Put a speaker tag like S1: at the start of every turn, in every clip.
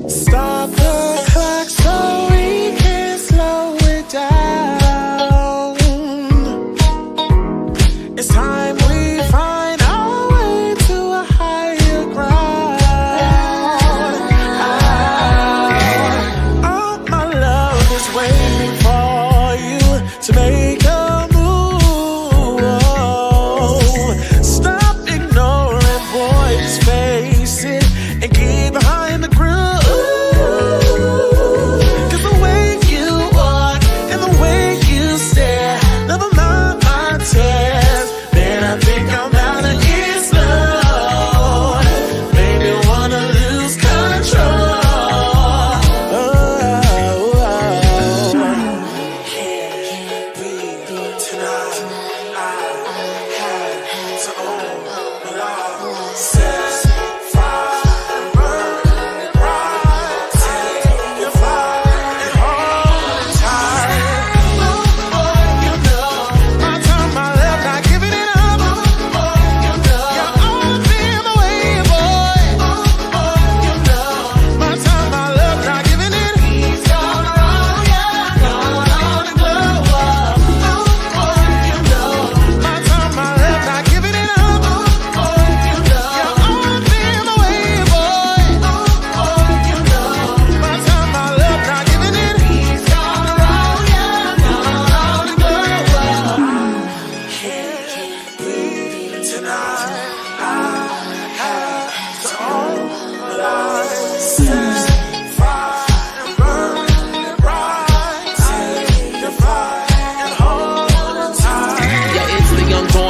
S1: Stop the clock so we can slow it down. It's time we find our way to a higher ground. All my love is waiting for you to make a move. Stop ignoring boys' faces and get behind the groove.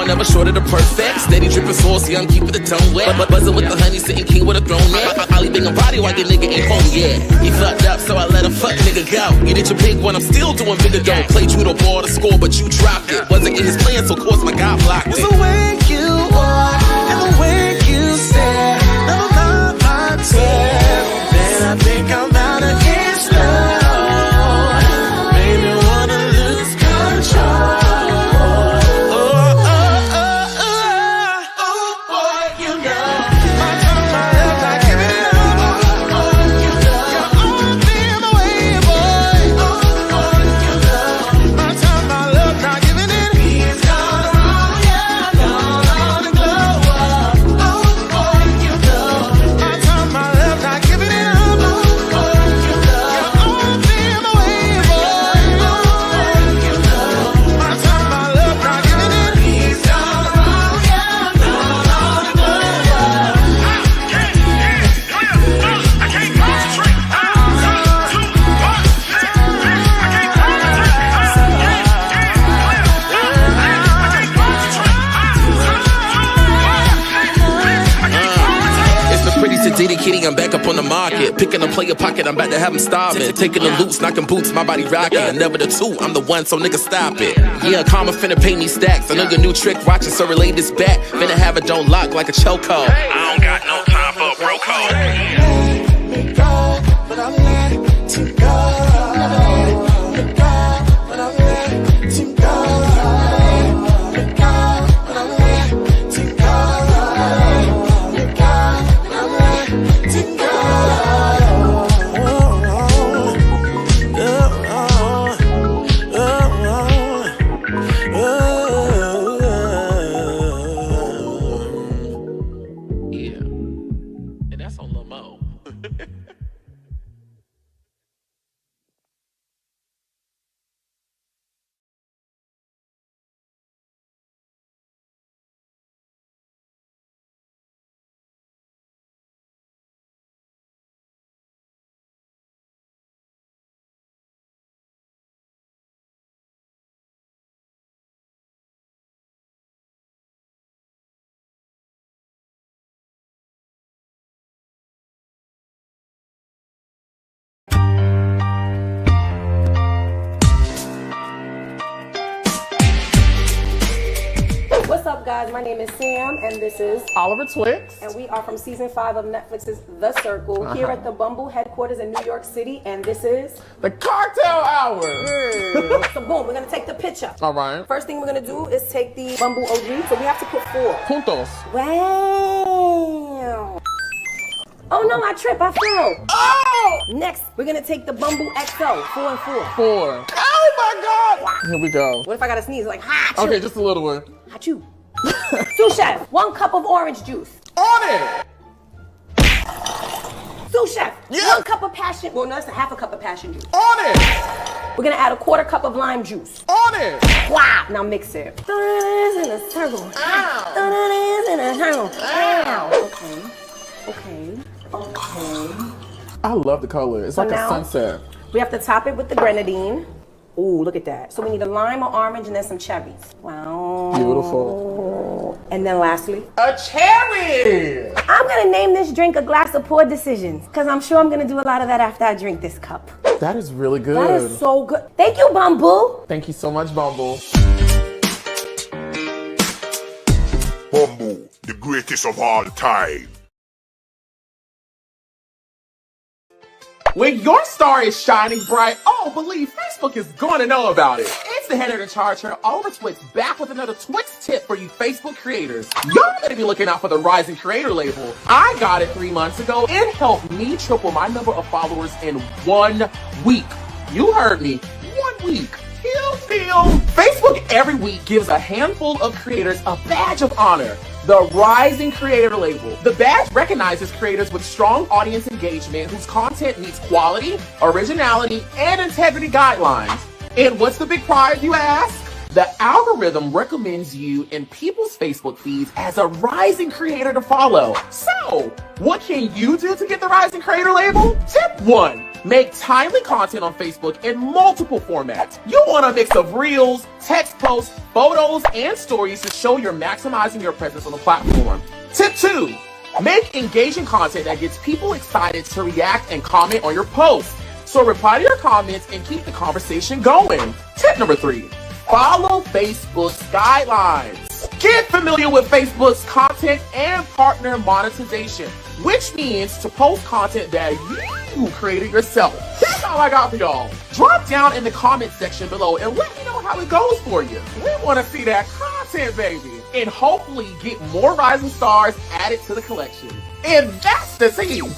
S2: Never short of the perfect. Steady dripping saucy, I'm keeping the tongue wet. But buzzing with the honey, sitting king with a throne neck. I'll bang a body while your nigga ain't home yet. He fucked up, so I let him fuck nigga go. You did your big one, I'm still doing bigger dough. Played you the ball to score, but you dropped it. Wasn't in his plan, so of course my guy blocked it.
S1: It's the way you walk and the way you stare. Never mind my tear. Then I think I'm out of his love. Made me wanna lose control.
S2: Diddy kitty, I'm back up on the market. Picking a player pocket, I'm about to have him starving. Taking the loops, knocking boots, my body rocking. Never the two, I'm the one, so nigga stop it. Yeah, karma finna pay me stacks. I know your new trick, watch it, so relay this back. Finna have it, don't lock like a chokehold.
S3: I don't got no time for a bro code.
S1: Let me go, but I'm letting go. Let go, but I'm letting go. Let go, but I'm letting go.
S4: What's up, guys? My name is Sam, and this is
S5: Oliver Twix.
S4: And we are from season 5 of Netflix's The Circle, here at the Bumble headquarters in New York City, and this is
S5: the Cocktail Hour.
S4: So boom, we're gonna take the picture.
S5: All right.
S4: First thing we're gonna do is take the Bumble OG, so we have to put 4.
S5: Puntos.
S4: Wow. Oh no, I tripped, I fell.
S5: Oh!
S4: Next, we're gonna take the Bumble XO, 4 and 4.
S5: 4. Oh my God. Here we go.
S4: What if I gotta sneeze? Like, ha,
S5: Okay, just a little one.
S4: Achoo. Sous chef, 1 cup of orange juice.
S5: On it.
S4: Sous chef,
S5: Yeah.
S4: 1 cup of passion. Well, no, that's a half a cup of passion juice.
S5: On it.
S4: We're gonna add a 1/4 cup of lime juice.
S5: On it.
S4: Wow. Now mix it. Throw it in a circle.
S5: Ow.
S4: Throw it in a circle. Ow. Okay.
S5: I love the color. It's like a
S4: now-
S5: sunset.
S4: We have to top it with the grenadine. Ooh, look at that. So we need a lime or orange and then some cherries. Wow.
S5: Beautiful.
S4: And then lastly,
S5: A cherry.
S4: I'm gonna name this drink a glass of poor decisions because I'm sure I'm gonna do a lot of that after I drink this cup.
S5: That is really good.
S4: That is so good. Thank you, Bumble.
S5: Thank you so much, Bumble.
S6: Bumble, the greatest of all time.
S5: When your star is shining bright, oh, believe Facebook is going to know about it. It's the header to charge her Oliver Twix back with another Twix tip for you Facebook creators. Y'all better be looking out for the Rising Creator label. I got it 3 months ago. It helped me triple my number of followers in 1 week. You heard me. 1 week. Pew. Facebook every week gives a handful of creators a badge of honor. The Rising Creator label. The badge recognizes creators with strong audience engagement whose content meets quality, originality, and integrity guidelines. And what's the big prize, you ask? The algorithm recommends you in people's Facebook feeds as a rising creator to follow. So, what can you do to get the Rising Creator label? Tip 1. Make timely content on Facebook in multiple formats. You want a mix of reels, text posts, photos, and stories to show you're maximizing your presence on the platform. Tip 2. Make engaging content that gets people excited to react and comment on your posts. So reply to your comments and keep the conversation going. Tip number 3. Follow Facebook's guidelines. Get familiar with Facebook's content and partner monetization, which means to post content that you created yourself. That's all I got for y'all. Drop down in the comment section below and let me know how it goes for you. We want to see that content, baby. And hopefully get more rising stars added to the collection. And that's the team.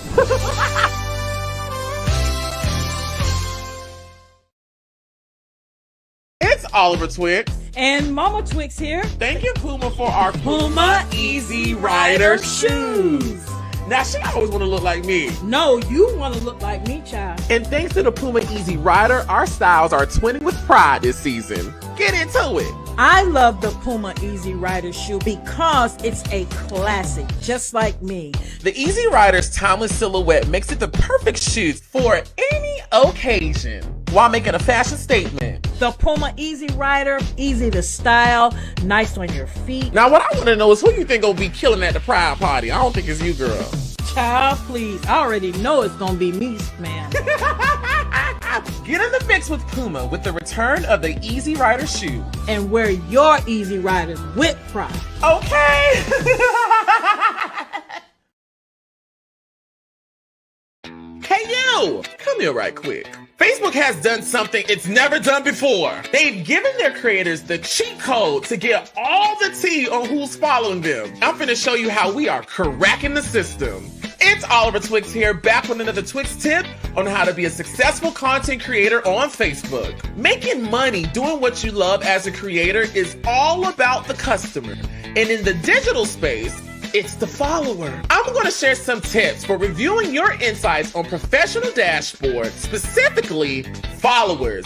S5: It's Oliver Twix.
S7: And Mama Twix here.
S5: Thank you, Puma, for our
S7: Puma Easy Rider shoes.
S5: Now, she always want to look like me.
S7: No, you want to look like me, child.
S5: And thanks to the Puma Easy Rider, our styles are twinning with pride this season. Get into it.
S7: I love the Puma Easy Rider shoe because it's a classic, just like me.
S5: The Easy Rider's timeless silhouette makes it the perfect shoe for any occasion while making a fashion statement.
S7: The Puma Easy Rider, easy to style, nice on your feet.
S5: Now, what I want to know is who you think gonna be killing at the Pride party? I don't think it's you, girl.
S7: Child, please. I already know it's going to be me, man.
S5: Get in the mix with Puma with the return of the Easy Rider shoe.
S7: And wear your Easy Riders with pride.
S5: Okay. Hey you! Come here right quick. Facebook has done something it's never done before. They've given their creators the cheat code to get all the tea on who's following them. I'm finna show you how we are cracking the system. It's Oliver Twix here, back with another Twix tip on how to be a successful content creator on Facebook. Making money doing what you love as a creator is all about the customer. And in the digital space, it's the follower. I'm going to share some tips for reviewing your insights on professional dashboards, specifically followers.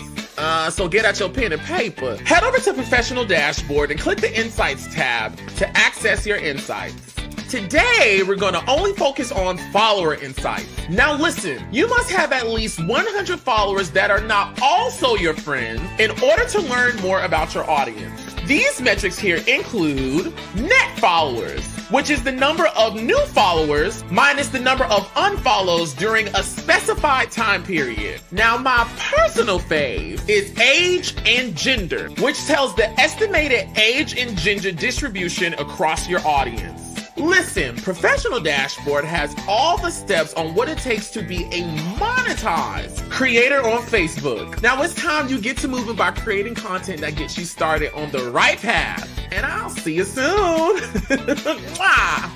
S5: So get out your pen and paper. Head over to Professional Dashboard and click the Insights tab to access your insights. Today, we're going to only focus on follower insights. Now listen, you must have at least 100 followers that are not also your friends in order to learn more about your audience. These metrics here include net followers, which is the number of new followers minus the number of unfollows during a specified time period. Now, my personal fave is age and gender, which tells the estimated age and gender distribution across your audience. Listen, Professional Dashboard has all the steps on what it takes to be a monetized creator on Facebook. Now it's time you get to moving by creating content that gets you started on the right path. And I'll see you soon. Mwah.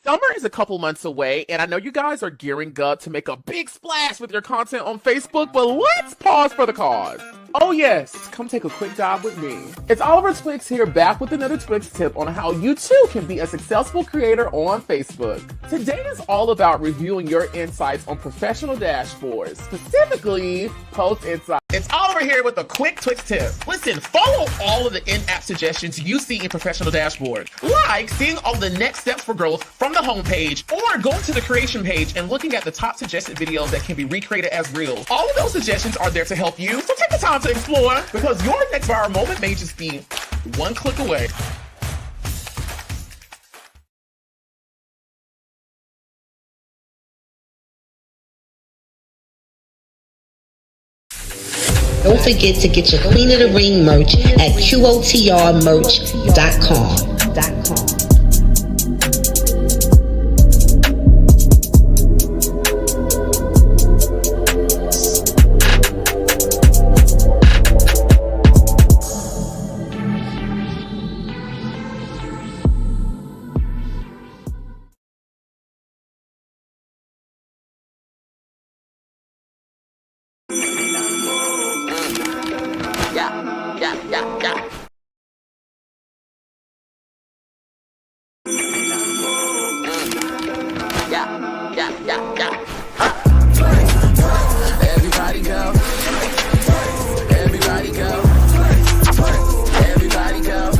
S5: Summer is a couple months away, and I know you guys are gearing up to make a big splash with your content on Facebook, but let's pause for the cause. Oh yes, come take a quick dive with me. It's Oliver Twix here, back with another Twix tip on how you too can be a successful creator on Facebook. Today is all about reviewing your insights on professional dashboards, specifically post insights. It's Oliver here with a quick Twix tip. Listen, follow all of the in-app suggestions you see in professional dashboard, like seeing all the next steps for growth from the homepage, or going to the creation page and looking at the top suggested videos that can be recreated as reels. All of those suggestions are there to help you, so take the time to explore, because your next viral moment may just be one click away.
S8: Don't forget to get your Queen of the Ring merch at QOTRmerch.com.
S2: Everybody go. Everybody go. Everybody go.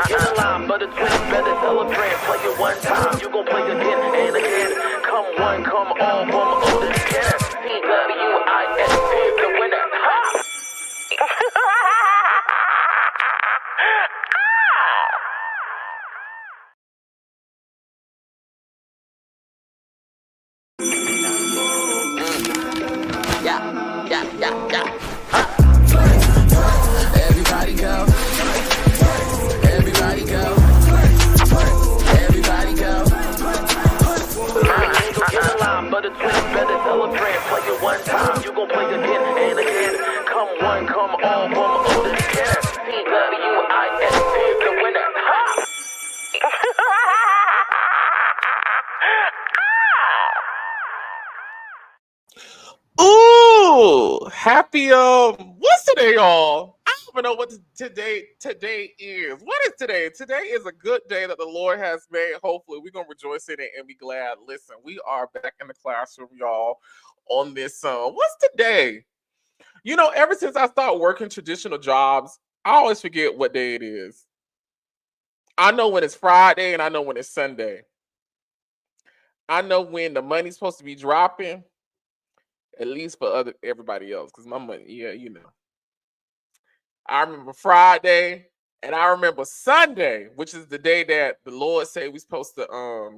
S2: Get a line, but the twins better celebrate. Play it one time, you gon' play again and again. Come one, come all, from older again. PWIS is the winner. Ha! Everybody go. Everybody go. Everybody go. Get a line, but the twins better celebrate. Play it one time, you gon' play again and again. Come one, come all, from older again. PWIS is the winner. Ha!
S5: Ooh, happy what's today, y'all? I don't even know what today is. What is today? Today is a good day that the Lord has made. Hopefully, we're gonna rejoice in it and be glad. Listen, we are back in the classroom, y'all, on this what's today? You know, ever since I started working traditional jobs, I always forget what day it is. I know when it's Friday and I know when it's Sunday. I know when the money's supposed to be dropping. At least for everybody else, because my money, yeah, you know. I remember Friday and I remember Sunday, which is the day that the Lord said we're supposed to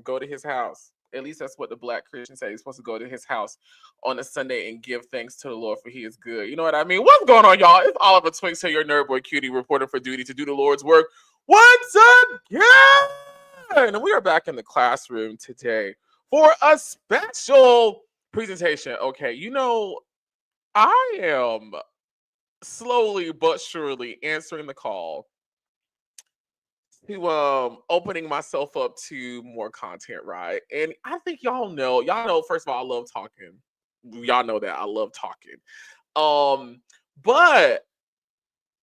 S5: go to his house. At least that's what the Black Christians say. You're supposed to go to his house on a Sunday and give thanks to the Lord, for he is good. You know what I mean? What's going on, y'all? It's Oliver Twix here, your nerd boy cutie, reporter for duty to do the Lord's work once again. And we are back in the classroom today for a special presentation. Okay, you know, I am slowly but surely answering the call to opening myself up to more content, right? And I think y'all know, first of all, I love talking. Y'all know that I love talking. But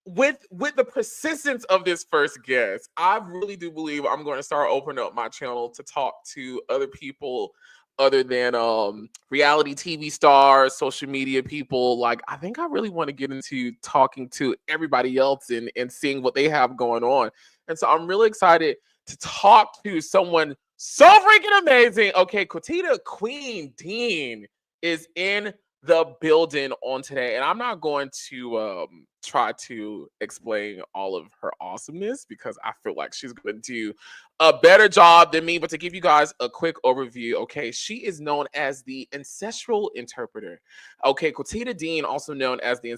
S5: with the persistence of this first guest, I really do believe I'm going to start opening up my channel to talk to other people other than reality TV stars, social media people. Like, I think I really want to get into talking to everybody else and seeing what they have going on. And so I'm really excited to talk to someone so freaking amazing. Okay, QuaTita Queen Dean is in the building on today, and I'm not going to try to explain all of her awesomeness because I feel like she's going to do a better job than me. But to give you guys a quick overview, okay, she is known as the ancestral interpreter. Okay, QuaTita Dean, also known as the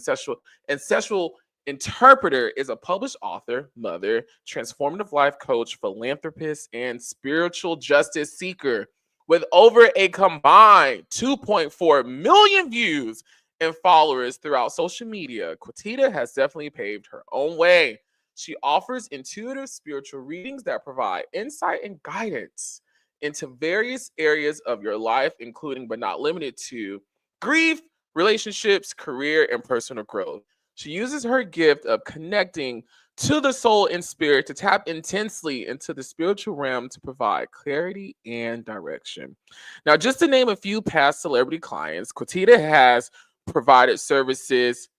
S5: ancestral interpreter, is a published author, mother, transformative life coach, philanthropist, and spiritual justice seeker. With over a combined 2.4 million views and followers throughout social media, QuaTita has definitely paved her own way She offers intuitive spiritual readings that provide insight and guidance into various areas of your life, including but not limited to grief, relationships, career, and personal growth. She uses her gift of connecting to the soul and spirit to tap intensely into the spiritual realm to provide clarity and direction. Now, just to name a few past celebrity clients, QuaTita has provided services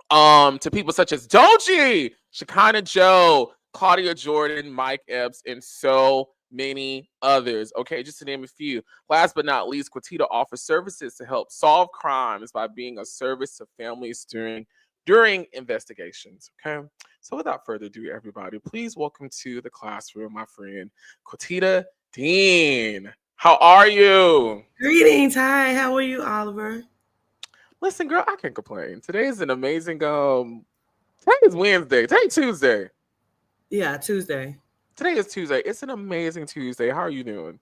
S5: to people such as Doji, Shekinah Joe, Claudia Jordan, Mike Epps, and so many others. Okay, just to name a few. Last but not least, QuaTita offers services to help solve crimes by being a service to families during investigations. Okay, so without further ado, everybody, please welcome to the classroom my friend QuaTita Dean. How are you?
S9: Greetings. Hi. How are you, Oliver?
S5: Listen, girl, I can't complain. Today is an amazing today is Wednesday. Today Tuesday.
S9: Yeah, Tuesday.
S5: Today is Tuesday. It's an amazing Tuesday. How are you doing?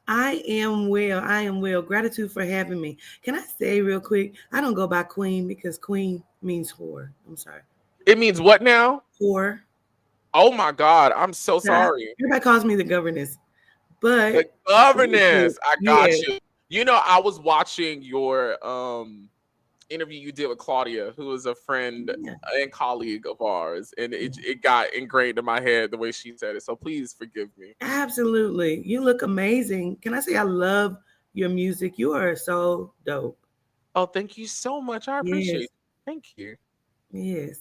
S9: I am well. I am well. Gratitude for having me. Can I say real quick? I don't go by Queen because Queen means whore. I'm sorry.
S5: It means what now?
S9: Whore.
S5: Oh my God. I'm so sorry.
S9: Everybody calls me the governess. But
S5: The governess. I got
S9: yeah.
S5: you. You know, I was watching your interview you did with Claudia, who is a friend and colleague of ours, and it got ingrained in my head the way she said it. So please forgive me.
S9: Absolutely. You look amazing. Can I say I love your music? You are so dope.
S5: Oh, thank you so much. I appreciate
S9: Yes.
S5: it. Thank you.
S9: Yes.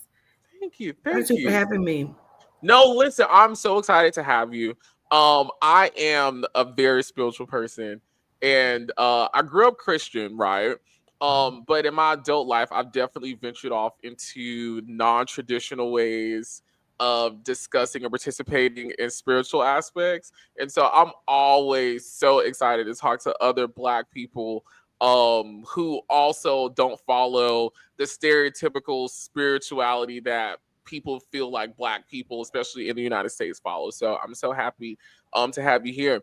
S5: Thank you. Thank
S9: Gratitude for
S5: you.
S9: having me.
S5: No, listen, I'm so excited to have you. I am a very spiritual person, and I grew up Christian, right? But in my adult life, I've definitely ventured off into non-traditional ways of discussing and participating in spiritual aspects. And so I'm always so excited to talk to other Black people who also don't follow the stereotypical spirituality that people feel like Black people, especially in the United States, follow. So I'm so happy to have you here.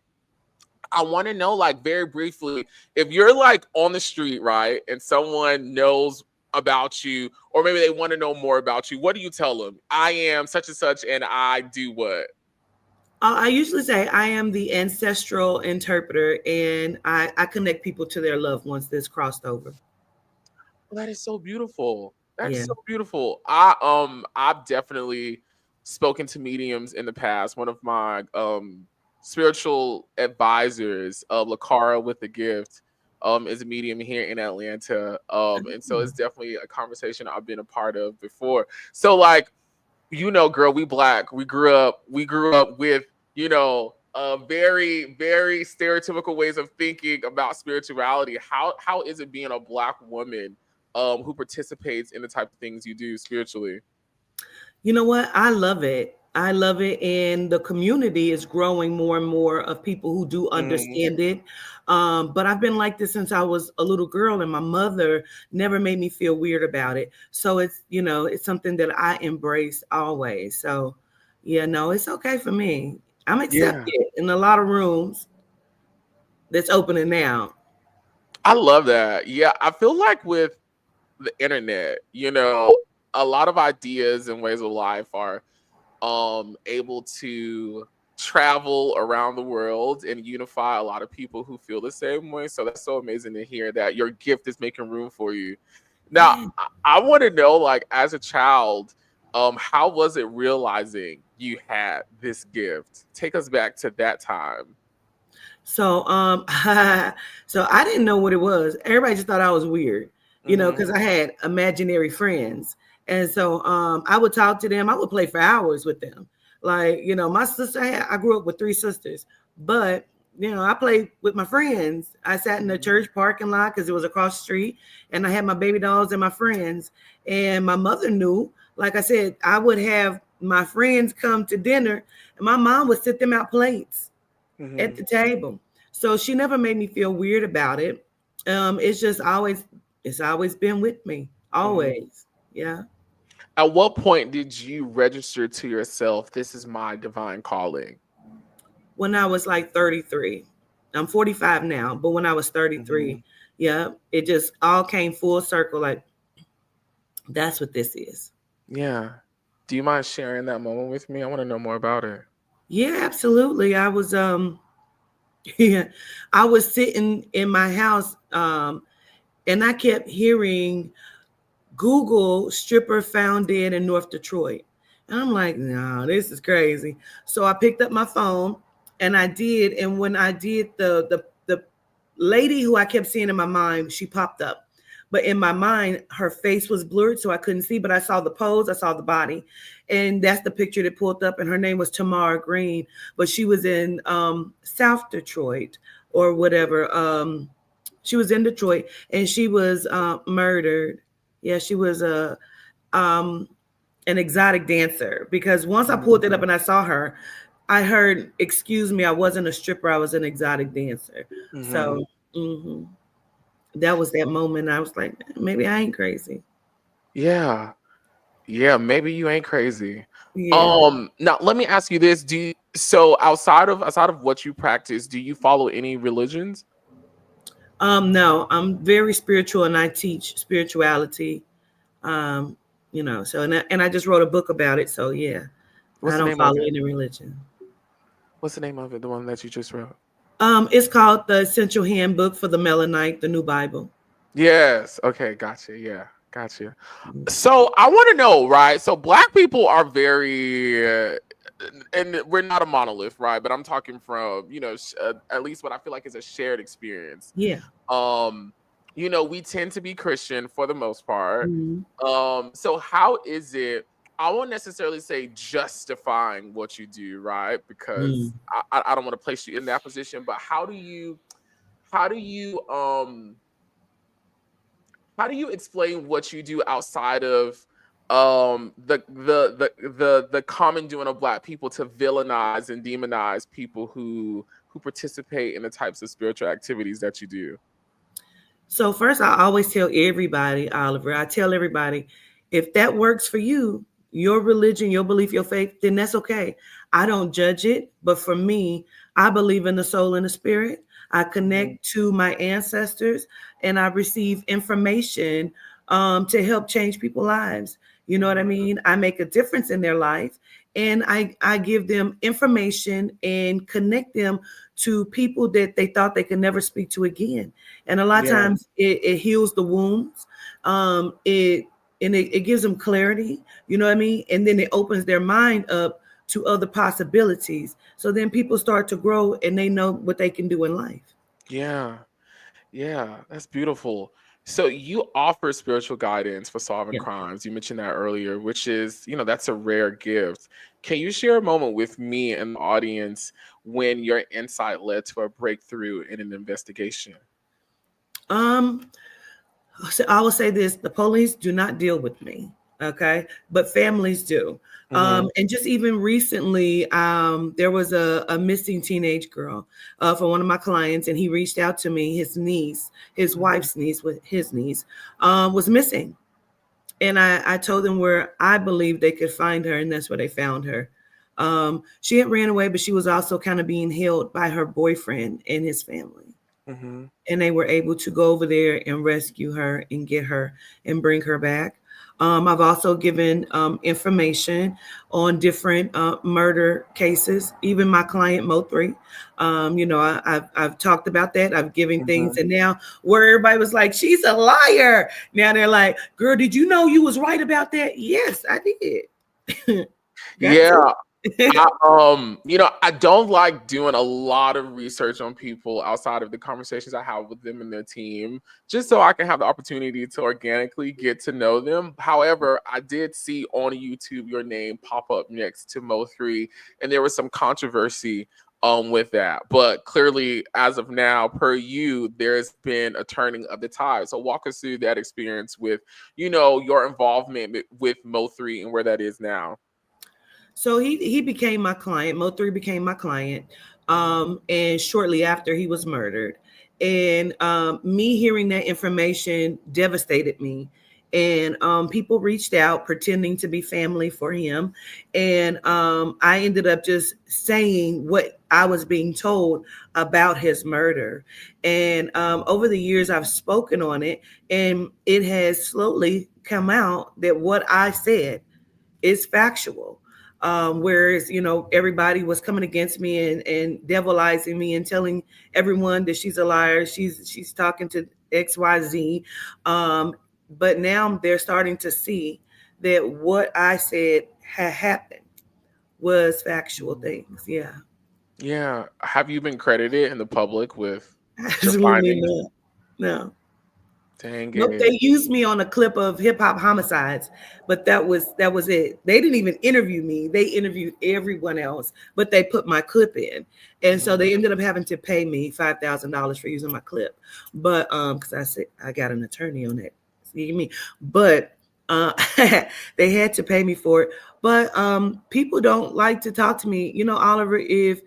S5: I want to know, like, very briefly, if you're like on the street, right, and someone knows about you, or maybe they want to know more about you, what do you tell them? I am such and such, and I do what?
S9: I usually say I am the ancestral interpreter, and I connect people to their loved ones that's crossed over.
S5: Well, that is so beautiful. That's
S9: Yeah.
S5: so beautiful. I've definitely spoken to mediums in the past. One of my spiritual advisors, Lakara with a gift, is a medium here in Atlanta. And so it's definitely a conversation I've been a part of before. So like, you know, girl, we Black. We grew up with, you know, very, very stereotypical ways of thinking about spirituality. How is it being a Black woman who participates in the type of things you do spiritually?
S9: You know what? I love it. I love it. And the community is growing more and more of people who do understand it. But I've been like this since I was a little girl, and my mother never made me feel weird about it. So it's, it's something that I embrace always. So, yeah, no, it's okay for me. I'm accepted in a lot of rooms that's opening now.
S5: I love that. Yeah, I feel like with the internet, you know, a lot of ideas and ways of life are able to travel around the world and unify a lot of people who feel the same way. So that's so amazing to hear that your gift is making room for you. Now, I want to know, like, as a child, how was it realizing you had this gift? Take us back to that time.
S9: So, so I didn't know what it was. Everybody just thought I was weird, because I had imaginary friends. And so I would talk to them. I would play for hours with them. Like, my sister, I grew up with 3 sisters, but, I played with my friends. I sat in the church parking lot because it was across the street, and I had my baby dolls and my friends. And my mother knew, like I said, I would have my friends come to dinner, and my mom would sit them out plates at the table. So she never made me feel weird about it. It's always been with me. Always. Yeah.
S5: At what point did you register to yourself, this is my divine calling?
S9: When I was like 33. I'm 45 now, but when I was 33, yeah, it just all came full circle. Like, that's what this is.
S5: Yeah. Do you mind sharing that moment with me? I want to know more about it.
S9: Yeah, absolutely. I was yeah, I was sitting in my house and I kept hearing Google stripper found dead in North Detroit. And I'm like, no, this is crazy. So I picked up my phone and I did. And when I did, the lady who I kept seeing in my mind, she popped up. But in my mind, her face was blurred, so I couldn't see. But I saw the pose, I saw the body. And that's the picture that pulled up. And her name was Tamara Green. But she was in South Detroit or whatever. She was in Detroit and she was murdered. Yeah, she was um an exotic dancer because once I pulled it up and I saw her, I heard, "Excuse me, I wasn't a stripper, I was an exotic dancer." So that was that moment. I was like, maybe I ain't crazy.
S5: Yeah. Yeah, maybe you ain't crazy.
S9: Yeah.
S5: Now let me ask you this. So outside of what you practice, do you follow any religions?
S9: No, I'm very spiritual and I teach spirituality. Um, so and I just wrote a book about it. So yeah,
S5: What's
S9: I
S5: the
S9: don't
S5: name of
S9: follow
S5: it?
S9: any religion.
S5: What's the name of it? The one that you just wrote?
S9: It's called the Essential Handbook for the Melaninite, the New Bible.
S5: Yes. Okay, gotcha. Yeah, gotcha. So I want to know, right? So black people are very, and we're not a monolith, right? But I'm talking from, at least what I feel like is a shared experience.
S9: Yeah.
S5: Um, we tend to be Christian for the most part.
S9: Mhm.
S5: So how is it? I won't necessarily say justifying what you do, right? Because
S9: Mm.
S5: I don't want to place you in that position. But how do you how do you explain what you do outside of the common doing of black people to villainize and demonize people who participate in the types of spiritual activities that you do?
S9: So first, I always tell everybody, Oliver, I tell everybody, if that works for you, your religion, your belief, your faith, then that's okay. I don't judge it. But for me, I believe in the soul and the spirit. I
S5: Mhm.
S9: connect to my ancestors and I receive information to help change people's lives. You know what I
S5: Mhm.
S9: mean? I make a difference in their life and I give them information and connect them to people that they thought they could never speak to again. And a lot of
S5: Yeah.
S9: times it heals the wounds. It gives them clarity, you know what I mean? And then it opens their mind up to other possibilities. So then people start to grow and they know what they can do in life.
S5: Yeah. Yeah, that's beautiful. So you offer spiritual guidance for solving
S9: Yeah.
S5: crimes. You mentioned that earlier, which is, that's a rare gift. Can you share a moment with me and the audience when your insight led to a breakthrough in an investigation?
S9: Um, So I will say this: the police do not deal with me, okay, but families do.
S5: Hmm.
S9: And just even recently, there was a missing teenage girl for one of my clients, and he reached out to me. His niece, his wife's niece, with his niece, was missing, and I told them where I believed they could find her, and that's where they found her. She had ran away, but she was also kind of being held by her boyfriend and his family,
S5: Hmm.
S9: and they were able to go over there and rescue her and get her and bring her back. I've also given information on different murder cases, even my client Mo3. I've talked about that. I've given things,
S5: Hmm.
S9: and now where everybody was like, "She's a liar," now they're like, "Girl, did you know you was right about that?" Yes, I did. Got
S5: Yeah.
S9: to.
S5: I don't like doing a lot of research on people outside of the conversations I have with them and their team, just so I can have the opportunity to organically get to know them. However, I did see on YouTube your name pop up next to Mo3, and there was some controversy with that. But clearly, as of now, per you, there's been a turning of the tide. So walk us through that experience with, your involvement with Mo3 and where that is now.
S9: So he became my client. Mo3 became my client. And shortly after he was murdered. And me hearing that information devastated me. And people reached out pretending to be family for him. And I ended up just saying what I was being told about his murder. And over the years, I've spoken on it, and it has slowly come out that what I said it's factual. Whereas, everybody was coming against me and devilizing me and telling everyone that she's a liar. She's talking to XYZ. But now they're starting to see that what I said had happened was factual things. Yeah.
S5: Yeah. Have you been credited in the public with your
S9: Absolutely
S5: findings?
S9: not. No.
S5: Dang
S9: Nope,
S5: it.
S9: they used me on a clip of hip hop homicides, but that was it. They didn't even interview me. They interviewed everyone else, but they put my clip in. And so they ended up having to pay me $5,000 for using my clip. But because I said I got an attorney on that. See me. But they had to pay me for it. But people don't like to talk to me. Oliver, if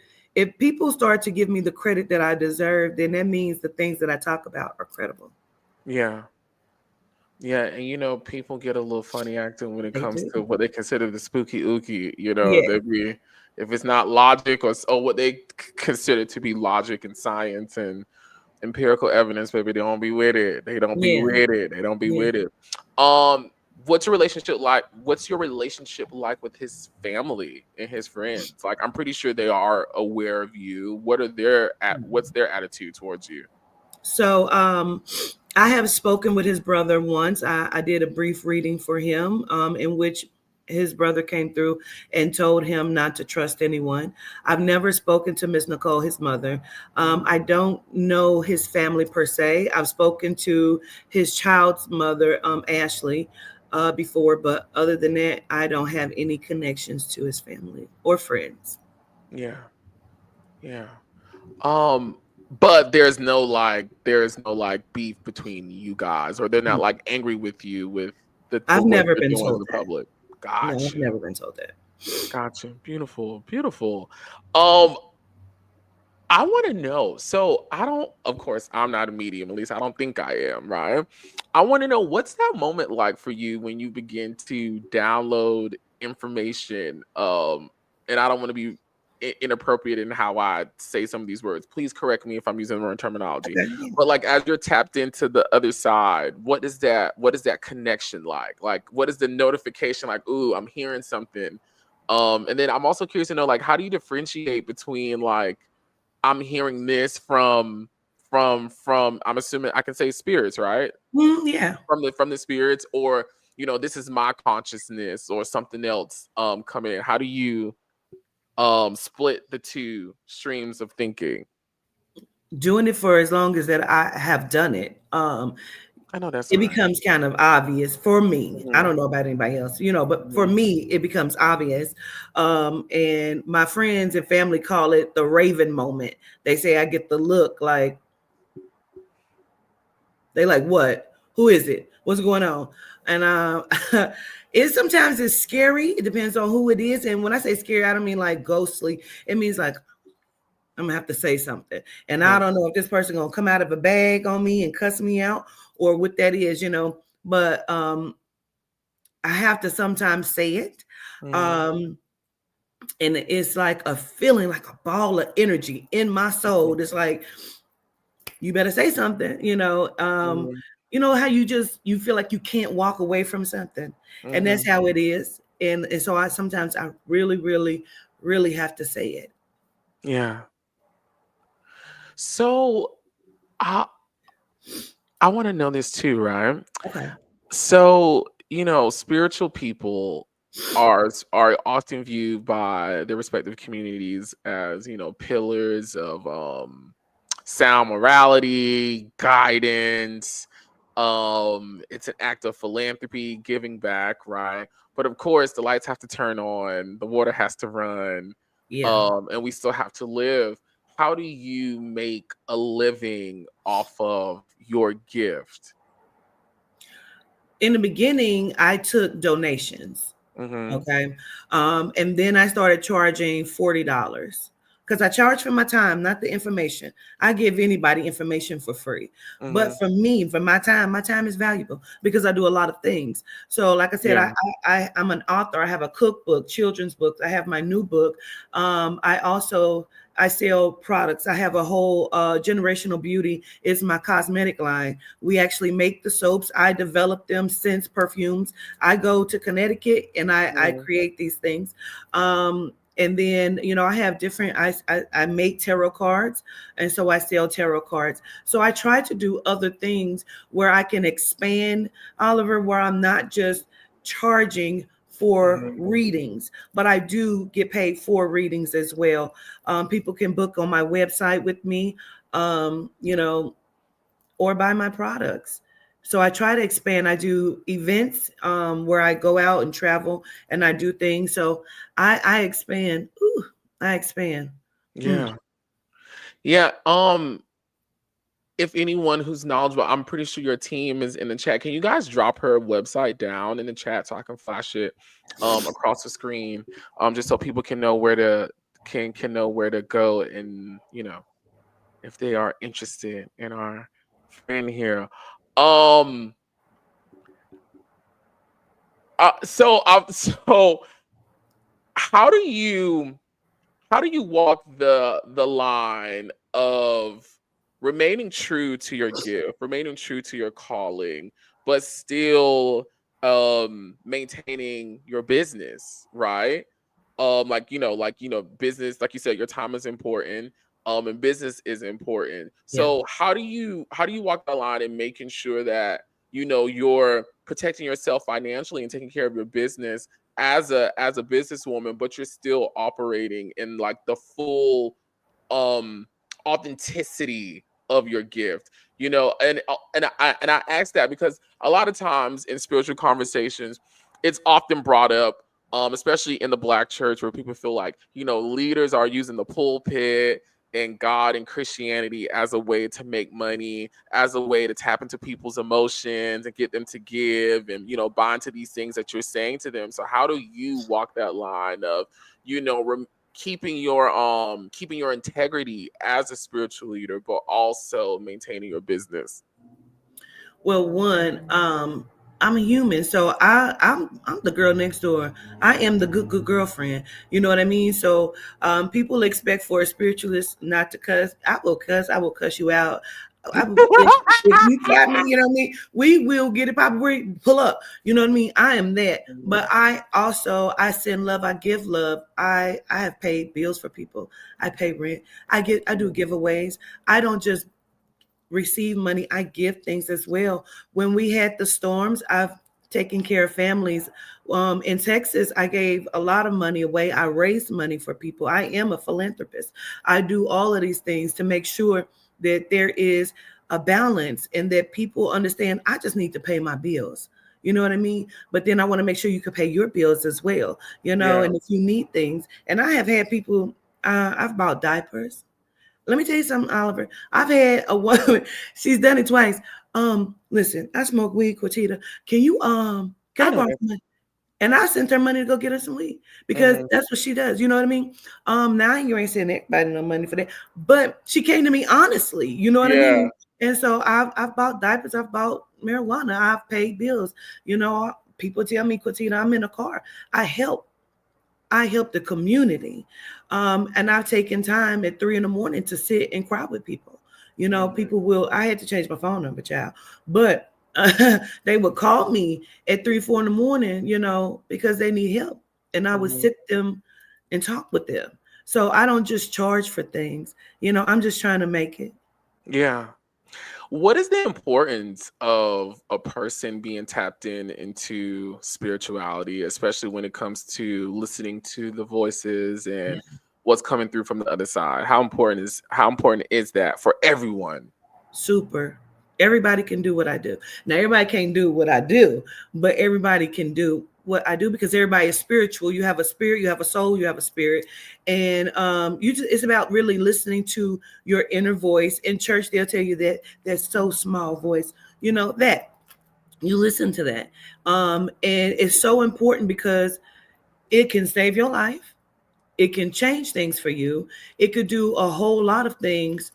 S9: people start to give me the credit that I deserve, then that means the things that I talk about are credible.
S5: Yeah. Yeah, and people get a little funny acting when it
S9: They
S5: comes
S9: do.
S5: to what they consider the spooky ooky.
S9: Yeah.
S5: They be if it's not logic or what they consider to be logic and science and empirical evidence, baby, they don't be with it. They don't be
S9: Yeah.
S5: with it. They don't be
S9: Yeah.
S5: with it. What's your relationship like? What's your relationship like with his family and his friends? Like, I'm pretty sure they are aware of you. What's their attitude towards you?
S9: So I have spoken with his brother once. I did a brief reading for him in which his brother came through and told him not to trust anyone. I've never spoken to Miss Nicole, his mother. I don't know his family per se. I've spoken to his child's mother, Ashley, before, but other than that, I don't have any connections to his family or friends.
S5: Yeah. Yeah. But there's no beef between you guys, or they're not like angry with you with the
S9: I've
S5: what
S9: never
S5: you're
S9: been
S5: doing in
S9: told
S5: the
S9: that.
S5: public.
S9: No, I've
S5: Gotcha.
S9: never been told that.
S5: Gotcha. Beautiful. Beautiful. Um, I want to know. So of course, I'm not a medium, at least I don't think I am, right? I want to know, what's that moment like for you when you begin to download information. And I don't want to be inappropriate in how I say some of these words. Please correct me if I'm using the wrong terminology.
S9: Okay.
S5: But like, as you're tapped into the other side, what is that connection like? Like, what is the notification like? Ooh, I'm hearing something. And then I'm also curious to know, like, how do you differentiate between, like, I'm hearing this from I'm assuming I can say spirits, right?
S9: Yeah.
S5: From the spirits, or this is my consciousness or something else coming in. How do you split the two streams of thinking?
S9: Doing it for as long as that I have done it,
S5: I know that's
S9: it
S5: right.
S9: becomes kind of obvious for me. I
S5: Mhm,
S9: don't know about anybody else, but for
S5: mhm.
S9: me, it becomes obvious. And my friends and family call it the Raven moment. They say I get the look like they like, what? Who is it? What's going on? And it sometimes it's scary. It depends on who it is. And when I say scary, I don't mean like ghostly. It means like I'm gonna have to say something. And I
S5: Yeah.
S9: don't know if this person gonna come out of a bag on me and cuss me out or what that is, But I have to sometimes say it.
S5: Mhm,
S9: Um, and it's like a feeling, like a ball of energy in my soul. It's like, you better say something,
S5: mhm,
S9: how you feel like you can't walk away from something. And that's
S5: mhm.
S9: how it is. And so I really, really, really have to say it.
S5: Yeah. So I I want to know this too, right?
S9: Okay.
S5: So, spiritual people are often viewed by their respective communities as, pillars of sound morality, guidance. It's an act of philanthropy, giving back, right? But of course, the lights have to turn on, the water has to run,
S9: Yeah.
S5: and we still have to live. How do you make a living off of your gift?
S9: In the beginning, I took donations.
S5: Mm-hmm.
S9: Okay. And then I started charging $40 because I charge for my time, not the information. I give anybody information for free. But
S5: Mm-hmm.
S9: for me, for my time is valuable because I do a lot of things. So, like I said,
S5: Yeah.
S9: I'm an author. I have a cookbook, children's books. I have my new book. I also I sell products. I have a whole Generational Beauty is my cosmetic line. We actually make the soaps. I develop them, scents, perfumes. I go to Connecticut and I create these things. And then, I have different, I make tarot cards. And so I sell tarot cards. So I try to do other things where I can expand, Oliver, where I'm not just charging for readings, but I do get paid for readings as well. People can book on my website with me, or buy my products. So I try to expand. I do events where I go out and travel and I do things. So I expand. Ooh, I expand.
S5: Yeah. Yeah. If anyone who's knowledgeable, I'm pretty sure your team is in the chat. Can you guys drop her website down in the chat so I can flash it across the screen, just so people can know where to know where to go, and if they are interested in our friend here. So how do you walk the line of remaining true to your gift, remaining true to your calling, but still maintaining your business, right? Business, like you said, your time is important, and business is important. So how do you walk the line in making sure that you're protecting yourself financially and taking care of your business as a businesswoman, but you're still operating in like the full authenticity of your gift, and I ask that because a lot of times in spiritual conversations, it's often brought up, especially in the Black church, where people feel like leaders are using the pulpit and God and Christianity as a way to make money, as a way to tap into people's emotions and get them to give and buy into these things that you're saying to them. So how do you walk that line of keeping your integrity as a spiritual leader, but also maintaining your business?
S9: Well, one, I'm a human, so I'm the girl next door. I am the good girlfriend. You know what I mean? So people expect for a spiritualist not to cuss. I will cuss. I will cuss you out. If you tap me, you know what I mean? We will get it probably pull up. You know what I mean? I am that. But I send love, I give love. I have paid bills for people. I pay rent. I do giveaways. I don't just receive money, I give things as well. When we had the storms, I've taken care of families. In Texas, I gave a lot of money away. I raised money for people. I am a philanthropist. I do all of these things to make sure that there is a balance and that people understand I just need to pay my bills. You know what I mean? But then I want to make sure you can pay your bills as well, and if you need things. And I have had people, I've bought diapers. Let me tell you something, Oliver. I've had a woman, she's done it twice. Listen, I smoke weed, QuaTita. Can you can I borrow some money? And I sent her money to go get her some weed because that's what she does. You know what I mean? Now you ain't sending everybody no money for that. But she came to me honestly, you know what I mean? And so I've bought diapers, I've bought marijuana, I've paid bills. People tell me, QuaTita, I'm in a car. I help the community. And I've taken time at 3 a.m. to sit and cry with people. People I had to change my phone number, child, but they would call me at 3, 4 a.m, because they need help. And I would sit them and talk with them. So I don't just charge for things, I'm just trying to make it.
S5: Yeah. What is the importance of a person being tapped into spirituality, especially when it comes to listening to the voices and what's coming through from the other side? How important is that for everyone?
S9: Super. Everybody can do what I do. Now, everybody can't do what I do, but everybody can do what I do because everybody is spiritual. You have a spirit, you have a soul, you have a spirit. And it's about really listening to your inner voice. In church, they'll tell you that so small voice, that you listen to that. And it's so important because it can save your life. It can change things for you. It could do a whole lot of things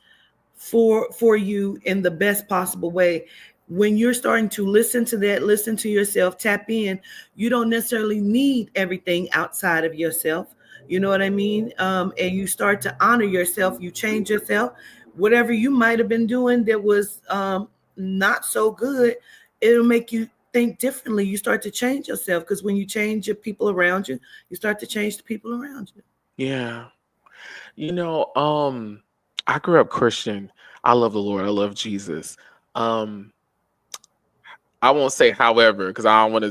S9: for you in the best possible way. When you're starting to listen to that, listen to yourself, tap in, you don't necessarily need everything outside of yourself. You know what I mean? And you start to honor yourself. You change yourself. Whatever you might have been doing that was not so good, it'll make you think differently. You start to change yourself, because when you change your people around you, you start to change the people around you.
S5: Yeah. I grew up Christian. I love the Lord. I love Jesus. Um, I won't say however, because I don't want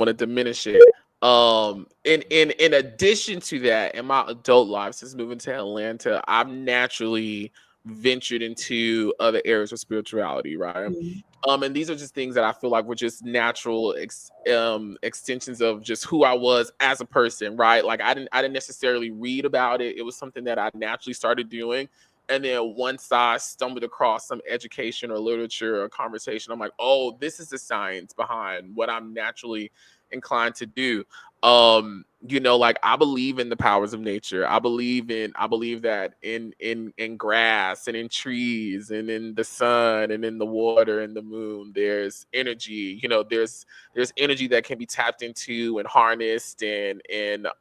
S5: to diminish it. In addition to that, in my adult life, since moving to Atlanta, I've naturally ventured into other areas of spirituality, right?
S9: Mhm.
S5: And these are just things that I feel like were just natural extensions of just who I was as a person, right? Like I didn't necessarily read about it. It was something that I naturally started doing. And then once I stumbled across some education or literature or conversation, I'm like, oh, this is the science behind what I'm naturally inclined to do. Like I believe in the powers of nature. I believe that in grass and in trees and in the sun and in the water and the moon, there's energy. There's energy that can be tapped into and harnessed and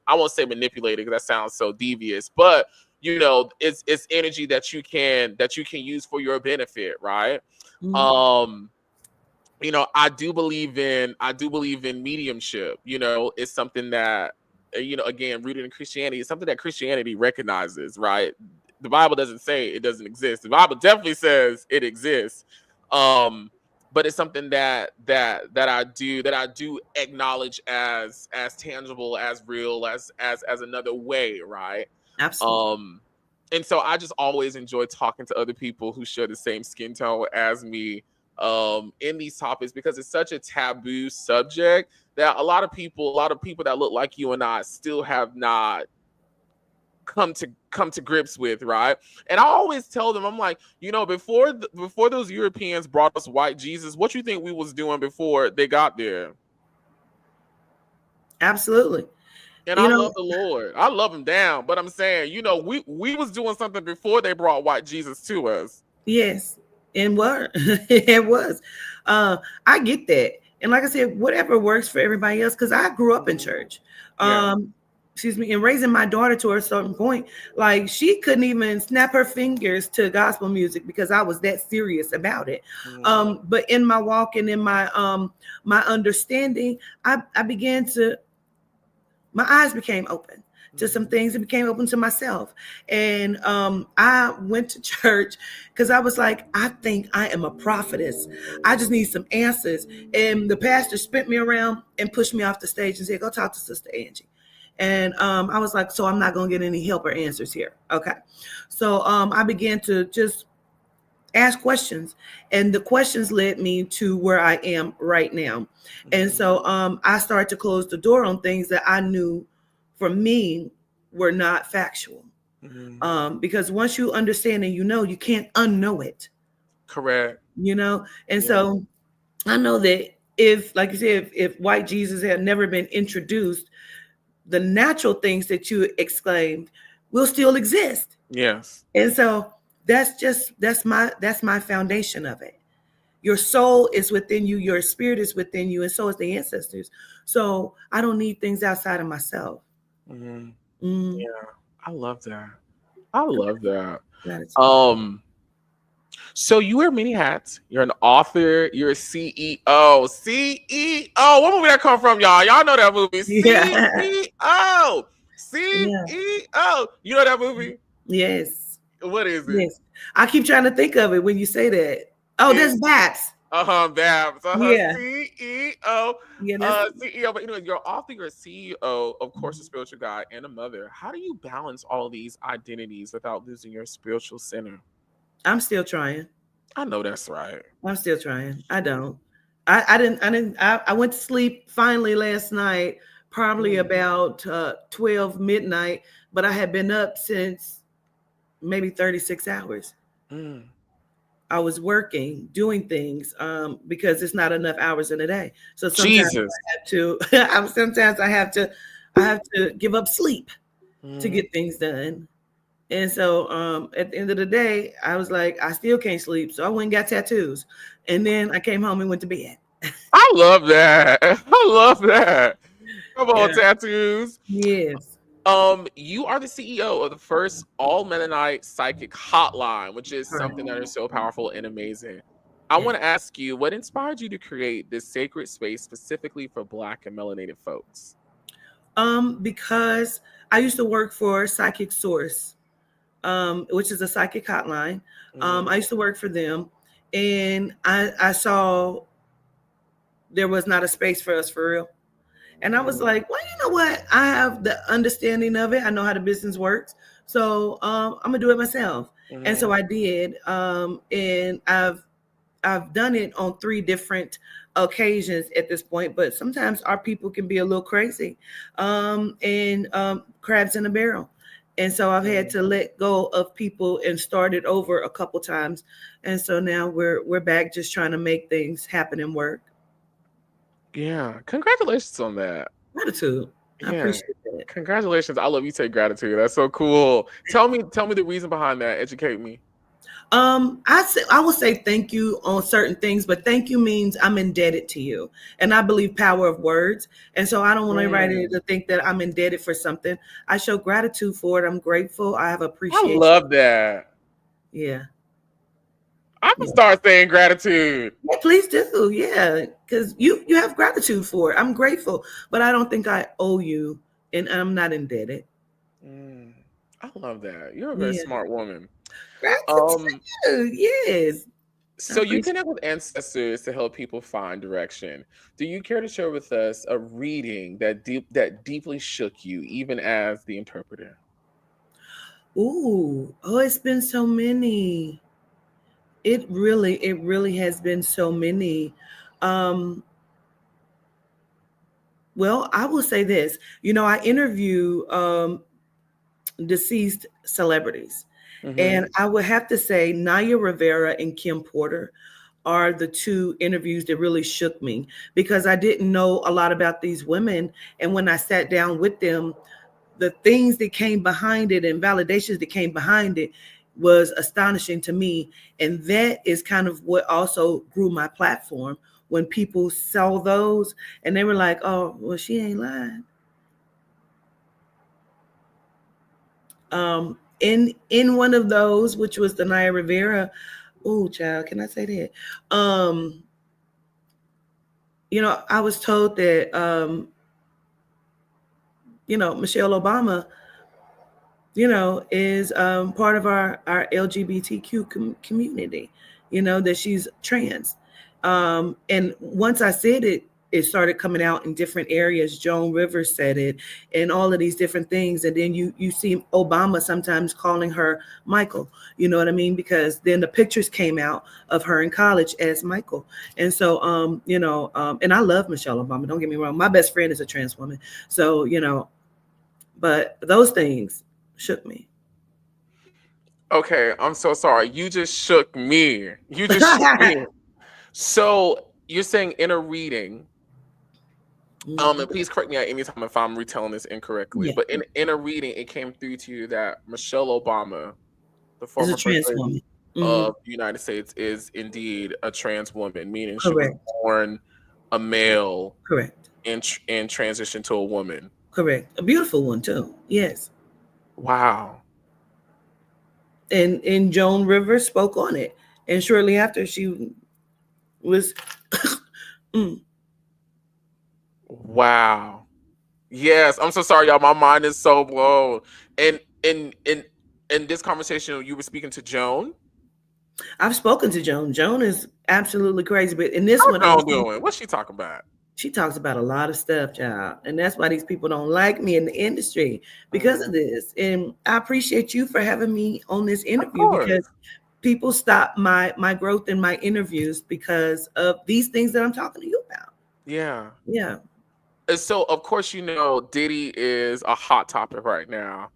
S5: I won't say manipulated because that sounds so devious, but it's energy that you can use for your benefit, right?
S9: Mhm.
S5: um I do believe in mediumship. It's something that again, rooted in Christianity. It's something that Christianity recognizes, right? The Bible doesn't say it doesn't exist. The Bible definitely says it exists. But it's something that I do acknowledge as tangible, as real, as another way, right?
S9: Absolutely.
S5: And so I just always enjoy talking to other people who share the same skin tone as me in these topics, because it's such a taboo subject that a lot of people that look like you and I still have not come to grips with, right? And I always tell them, I'm like, before those Europeans brought us white Jesus, what you think we was doing before they got there?
S9: Absolutely.
S5: And I
S9: You
S5: love
S9: know,
S5: the Lord. I love him down. But I'm saying, we was doing something before they brought white Jesus to us.
S9: yes, and what it was. Uh, I get that, and like I said, whatever works for everybody else. Because I grew up in church.
S5: Yeah.
S9: Excuse me, and raising my daughter to a certain point, like she couldn't even snap her fingers to gospel music because I was that serious about it. But in my walk and in my understanding, I began to my eyes became open to some things and became open to myself. And I went to church because I was like, I think I am a prophetess. I just need some answers. And the pastor spent me around and pushed me off the stage and said, go talk to Sister Angie. And I was like, so I'm not going to get any help or answers here. Okay. So I began to just ask questions, and the questions led me to where I am right now. And so I started to close the door on things that I knew for me were not factual. Because once you understand and you can't unknow it.
S5: Correct.
S9: And
S5: Yeah.
S9: so I know that if, like you said, if white Jesus had never been introduced, the natural things that you exclaimed will still exist.
S5: Yes.
S9: And so that's my foundation of it. Your soul is within you, your spirit is within you, and so is the ancestors. So I don't need things outside of myself.
S5: Mm-hmm.
S9: Mm,
S5: Yeah. I love that. I love that.
S9: gratitude.
S5: So you wear many hats. You're an author. You're a CEO. CEO. What movie that come from, y'all? Y'all know that movie.
S9: Yeah.
S5: CEO.
S9: Yeah.
S5: CEO. You know that movie?
S9: Yes.
S5: What is it?
S9: Yes. I keep trying to think of it when you say that. Oh, that's bats.
S5: Babs.
S9: Yeah.
S5: CEO.
S9: Yeah, that's
S5: CEO. But you're an author, you're a CEO, of course, a spiritual guide, and a mother. How do you balance all these identities without losing your spiritual center?
S9: I'm still trying.
S5: I know that's right.
S9: I'm still trying. I don't. I went to sleep finally last night, probably about 12 midnight, but I had been up since maybe 36 hours.
S5: Mm.
S9: I was working, doing things because it's not enough hours in a day. So sometimes
S5: Jesus.
S9: I have to sometimes I have to give up sleep to get things done. And so at the end of the day, I was like, I still can't sleep. So I went and got tattoos. And then I came home and went to bed.
S5: I love that. I love that. Come on,
S9: Yeah.
S5: tattoos.
S9: Yes.
S5: You are the CEO of the first all Mennonite psychic hotline, which is something that is so powerful and amazing. I
S9: Yeah.
S5: want to ask you, what inspired you to create this sacred space specifically for Black and melanated folks?
S9: Because I used to work for Psychic Source, which is a psychic hotline.
S5: Mhm.
S9: I used to work for them, and I saw there was not a space for us for real. And I was like, well, you know what? I have the understanding of it. I know how the business works. So I'm gonna do it myself. And so
S5: Mhm.
S9: I did. And I've done it on 3 different occasions at this point, but sometimes our people can be a little crazy, and crabs in a barrel. And so I've had to let go of people and start it over a couple times. And so now we're back just trying to make things happen and work.
S5: Yeah, congratulations on that.
S9: Gratitude. I
S5: Yeah,
S9: appreciate that.
S5: congratulations. I love you take gratitude. That's so cool. Tell me the reason behind that. Educate me.
S9: I will say thank you on certain things, but thank you means I'm indebted to you, and I believe power of words, and so I don't want anybody
S5: Mm,
S9: to think that I'm indebted for something. I show gratitude for it. I'm grateful. I have
S5: I
S9: appreciation.
S5: love that.
S9: Yeah,
S5: I'm gonna
S9: yeah,
S5: start saying gratitude.
S9: yeah. Please do. Yeah, because you have gratitude for it. I'm grateful, but I don't think I owe you, and I'm not indebted.
S5: Mm, I love that. You're a very
S9: Yeah,
S5: smart woman. Um,
S9: gratitude. Yes, I
S5: so you
S9: appreciate.
S5: connect with ancestors to help people find direction. Do you care to share with us a reading that deeply shook you, even as the interpreter?
S9: Ooh, oh, it's been so many. It really has been so many. Um, well, I will say this. I interview deceased celebrities,
S5: Mm-hmm.
S9: and I would have to say Naya Rivera and Kim Porter are the 2 interviews that really shook me because I didn't know a lot about these women, and when I sat down with them, the things that came behind it and validations that came behind it was astonishing to me. And that is kind of what also grew my platform when people saw those and they were like, oh, well, she ain't lying. In one of those, which was the Naya Rivera, oh child, can I say that? I was told that Michelle Obama is part of our LGBTQ community, that she's trans. And once I said it, it started coming out in different areas. Joan Rivers said it, and all of these different things. And then you see Obama sometimes calling her Michael. You know what I mean? Because then the pictures came out of her in college as Michael. And so, and I love Michelle Obama. Don't get me wrong. My best friend is a trans woman. So, but those things shook me.
S5: Okay, I'm so sorry. You just shook me. You just shook me. So you're saying in a reading, and
S9: Mhm.
S5: please correct me at any time if I'm retelling this incorrectly,
S9: Yeah,
S5: but in a reading, it came through to you that Michelle Obama, the
S9: as a
S5: former first
S9: trans
S5: lady
S9: woman. Hmm.
S5: of the United States, is indeed a trans woman, meaning she was
S9: Correct,
S5: born a male
S9: correct,
S5: and transitioned to a woman.
S9: correct. A beautiful one too. Yes,
S5: Wow.
S9: and Joan Rivers spoke on it, and shortly after she was. Mm.
S5: Wow. Yes, I'm so sorry, y'all. My mind is so blown. And in this conversation, you were speaking to Joan.
S9: I've spoken to Joan. Joan is absolutely crazy, but in this
S5: How's
S9: one,
S5: Joan doing? What's she talking about?
S9: she talks about a lot of stuff, child, and that's why these people don't like me in the industry because of
S5: Mhm.
S9: this. And I appreciate you for having me on this
S5: Of
S9: interview
S5: course.
S9: because people stop my growth in my interviews because of these things that I'm talking to you about.
S5: Yeah.
S9: Yeah.
S5: And so, of course, Diddy is a hot topic right now.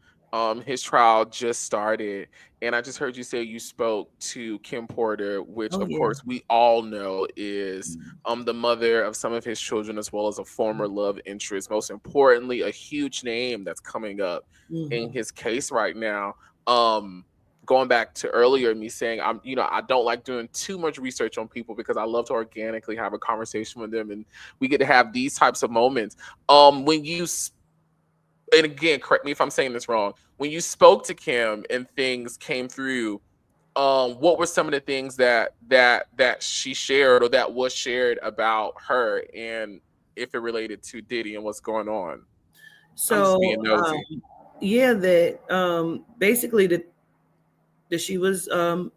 S5: His trial just started, and I just heard you say you spoke to Kim Porter, which,
S9: Oh
S5: of
S9: yeah.
S5: course, we all know is the mother of some of his children, as well as a former love interest. Most importantly, a huge name that's coming up in
S9: Mhm.
S5: his case right now. Um, Going back to earlier, me saying I don't like doing too much research on people because I love to organically have a conversation with them and we get to have these types of moments. When you and again, correct me if I'm saying this wrong. When you spoke to Kim and things came through, what were some of the things that she shared or that was shared about her, and if it related to Diddy and what's going on? I'm just being
S9: So
S5: nosy.
S9: yeah, that basically that she was um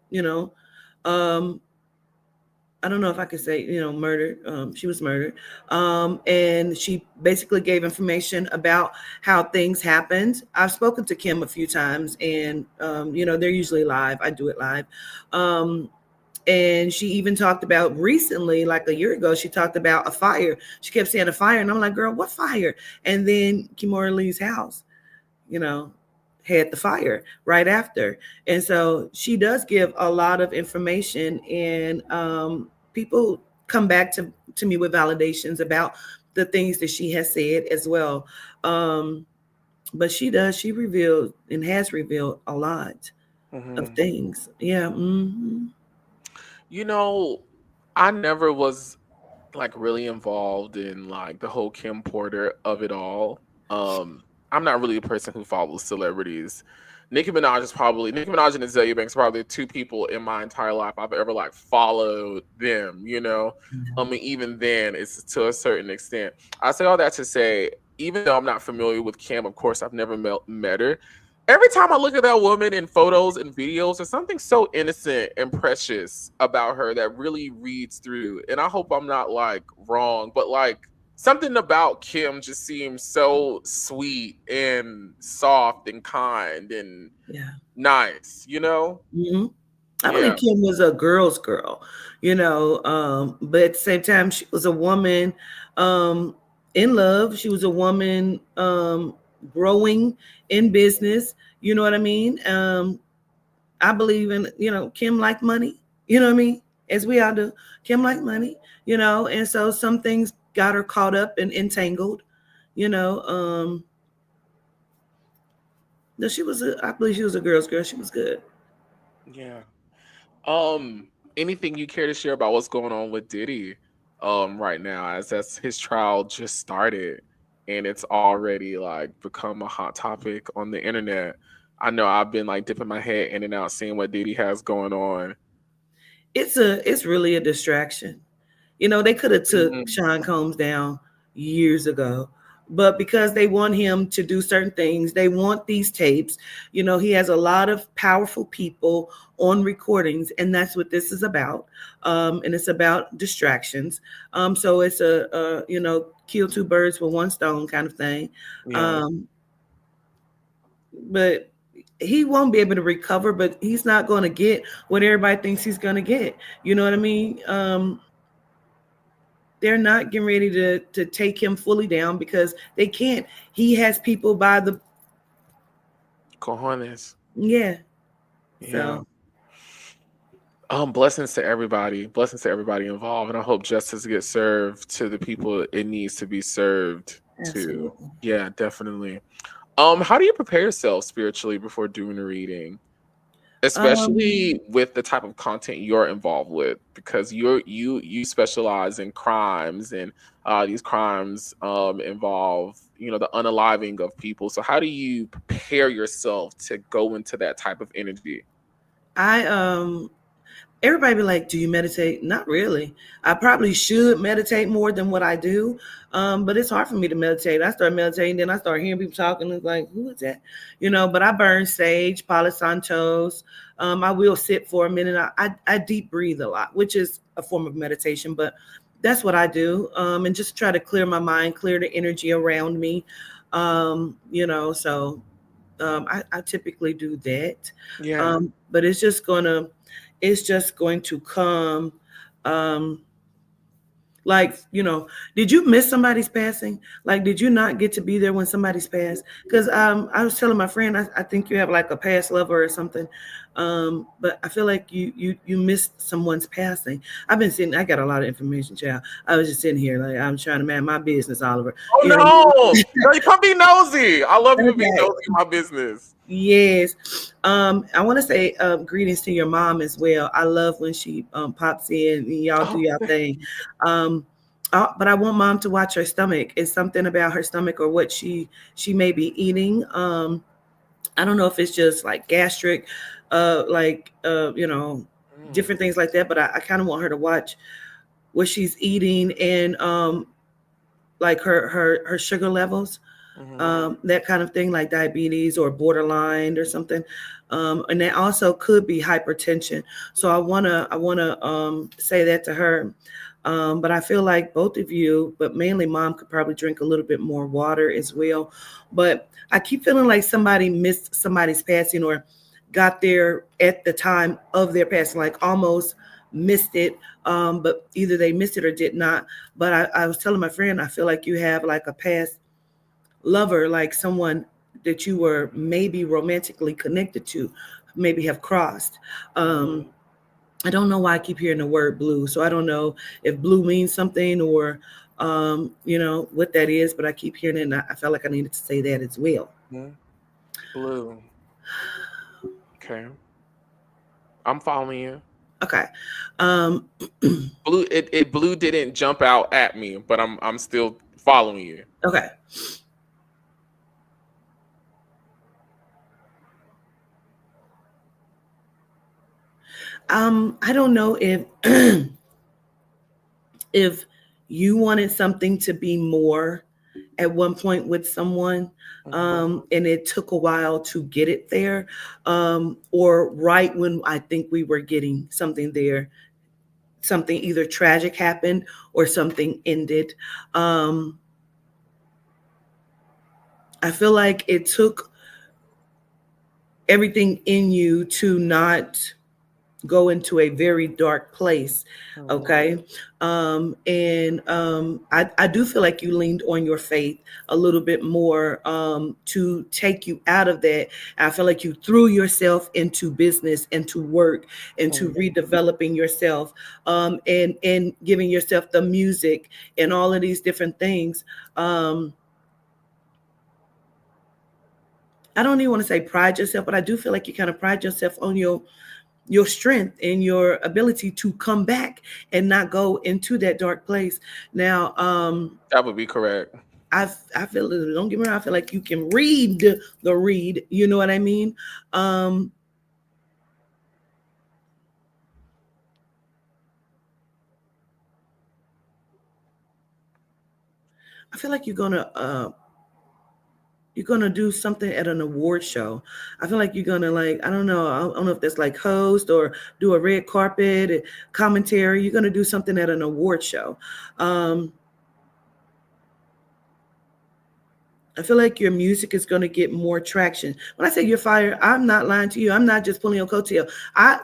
S9: I don't know if I could say, murdered. She was murdered. And she basically gave information about how things happened. I've spoken to Kim a few times, and, they're usually live. I do it live. And she even talked about recently, like a year ago, she talked about a fire. She kept saying a fire. And I'm like, girl, what fire? And then Kimora Lee's house, you know, had the fire right after. And so she does give a lot of information, and people come back to me with validations about the things that she has said as well. But she revealed and has revealed a lot of things. Yeah. Mm-hmm.
S5: You know, I never was like really involved in like the whole Kim Porter of it all. I'm not really a person who follows celebrities. Nicki Minaj and Azalea Banks are probably the two people in my entire life I've ever like followed them, you know. And even then it's to a certain extent. I say all that to say, even though I'm not familiar with Kim, of course I've never met her. Every time I look at that woman in photos and videos, there's something so innocent and precious about her that really reads through. And I hope I'm not like wrong, but like something about Kim just seems so sweet and soft and kind and
S9: Yeah.
S5: nice, you know?
S9: Mm-hmm. I
S5: Yeah.
S9: believe Kim was a girl's girl, but at the same time, she was a woman um, in love. She was a woman growing in business. You know what I mean? I believe in, Kim liked money. You know what I mean? As we all do. Kim liked money, and so some things got her caught up and entangled, you know. No, I believe she was a girl's girl. She was good.
S5: Yeah. Anything you care to share about what's going on with Diddy right now, as that's his trial just started and it's already like become a hot topic on the internet. I know I've been like dipping my head in and out seeing what Diddy has going on.
S9: It's really a distraction. They could have took
S5: Mhm.
S9: Sean Combs down years ago, but because they want him to do certain things, they want these tapes. He has a lot of powerful people on recordings, and that's what this is about. And it's about distractions. So it's kill two birds with one stone kind of thing.
S5: Yeah.
S9: But he won't be able to recover, but he's not going to get what everybody thinks he's going to get. You know what I mean? They're not getting ready to take him fully down because they can't. He has people by the
S5: Cojones.
S9: yeah.
S5: Yeah.
S9: So
S5: Blessings to everybody. Blessings to everybody involved. And I hope justice gets served to the people it needs to be served to.
S9: absolutely.
S5: Yeah, definitely. How do you prepare yourself spiritually before doing a reading?
S9: Um,
S5: Especially with the type of content you're involved with, because you specialize in crimes, and these crimes involve, the unaliving of people. So how do you prepare yourself to go into that type of energy?
S9: I everybody be like, do you meditate? Not really. I probably should meditate more than what I do. But it's hard for me to meditate. I start meditating, then I start hearing people talking. It's like, who is that? But I burn sage, Palo Santos. I will sit for a minute. I deep breathe a lot, which is a form of meditation, but that's what I do. And just try to clear my mind, clear the energy around me. So I typically do that.
S5: Yeah.
S9: But it's just going to come. Um, like, did you miss somebody's passing? Like, did you not get to be there when somebody's passed? Because I was telling my friend, I think you have like a past lover or something. But I feel like you missed someone's passing. I got a lot of information, child. I was just sitting here like I'm trying to man my business, Oliver.
S5: Oh
S9: You know,
S5: no! No, you can't be nosy. I love you being
S9: okay.
S5: nosy in my business.
S9: Yes. I want to say greetings to your mom as well. I love when she pops in and y'all do
S5: Oh,
S9: y'all thing. Um, But I want mom to watch her stomach. It's something about her stomach or what she may be eating. I don't know if it's just like gastric, different things like that. But I kind of want her to watch what she's eating and like her sugar levels, that kind of thing, like diabetes or borderline or something. And that also could be hypertension. So I wanna say that to her. But I feel like both of you, but mainly mom, could probably drink a little bit more water as well. But I keep feeling like somebody missed somebody's passing or got there at the time of their passing, like almost missed it. But either they missed it or did not. But I was telling my friend, I feel like you have like a past lover, like someone that you were maybe romantically connected to, maybe have crossed. I don't know why I keep hearing the word blue. So I don't know if blue means something or, what that is, but I keep hearing it and I felt like I needed to say that as well.
S5: Blue. Okay. I'm following you.
S9: Okay.
S5: Blue blue didn't jump out at me, but I'm still following you.
S9: Okay. I don't know if if you wanted something to be more at one point with someone, and it took a while to get it there, or right when I think we were getting something there, something either tragic happened or something ended. I feel like it took everything in you to not go into a very dark place. Okay. I do feel like you leaned on your faith a little bit more to take you out of that. I feel like you threw yourself into business, into work, into redeveloping yourself, and giving yourself the music and all of these different things. I don't even want to say pride yourself, but I do feel like you kind of pride yourself on your strength and your ability to come back and not go into that dark place. Now,
S5: That would be correct.
S9: I feel, don't get me wrong, I feel like you can read the read, you know what I mean? I feel like you're gonna do something at an award show. I feel like you're gonna, like, I don't know if that's like host or do a red carpet commentary. You're gonna do something at an award show. I feel like your music is going to get more traction. When I say you're fired, I'm not lying to you. I'm not just pulling your coattail.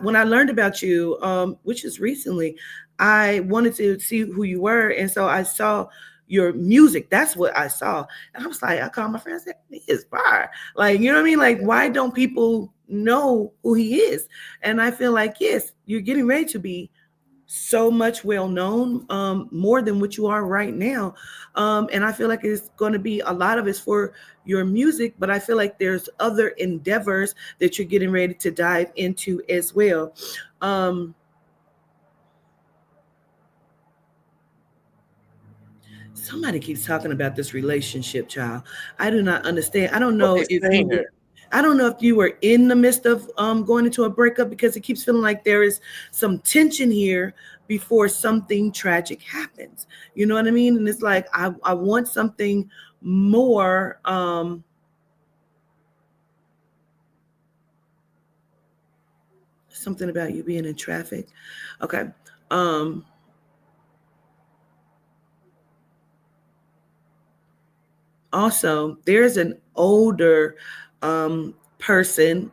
S9: When I learned about you, which is recently, I wanted to see who you were, and so I saw your music. That's what I saw, and I was like, I called my friend and said, "He is fire." Like, you know what I mean? Like, why don't people know who he is? And I feel like, yes, you're getting ready to be so much well known, more than what you are right now. And I feel like it's going to be a lot of it's for your music, but I feel like there's other endeavors that you're getting ready to dive into as well. Somebody keeps talking about this relationship, child. I do not understand. I don't
S5: Well,
S9: know
S5: they
S9: if
S5: saying
S9: you
S5: it.
S9: I don't know if you were in the midst of going into a breakup, because it keeps feeling like there is some tension here before something tragic happens. You know what I mean? And it's like I want something more. Something about you being in traffic. Okay. Also, there's an older person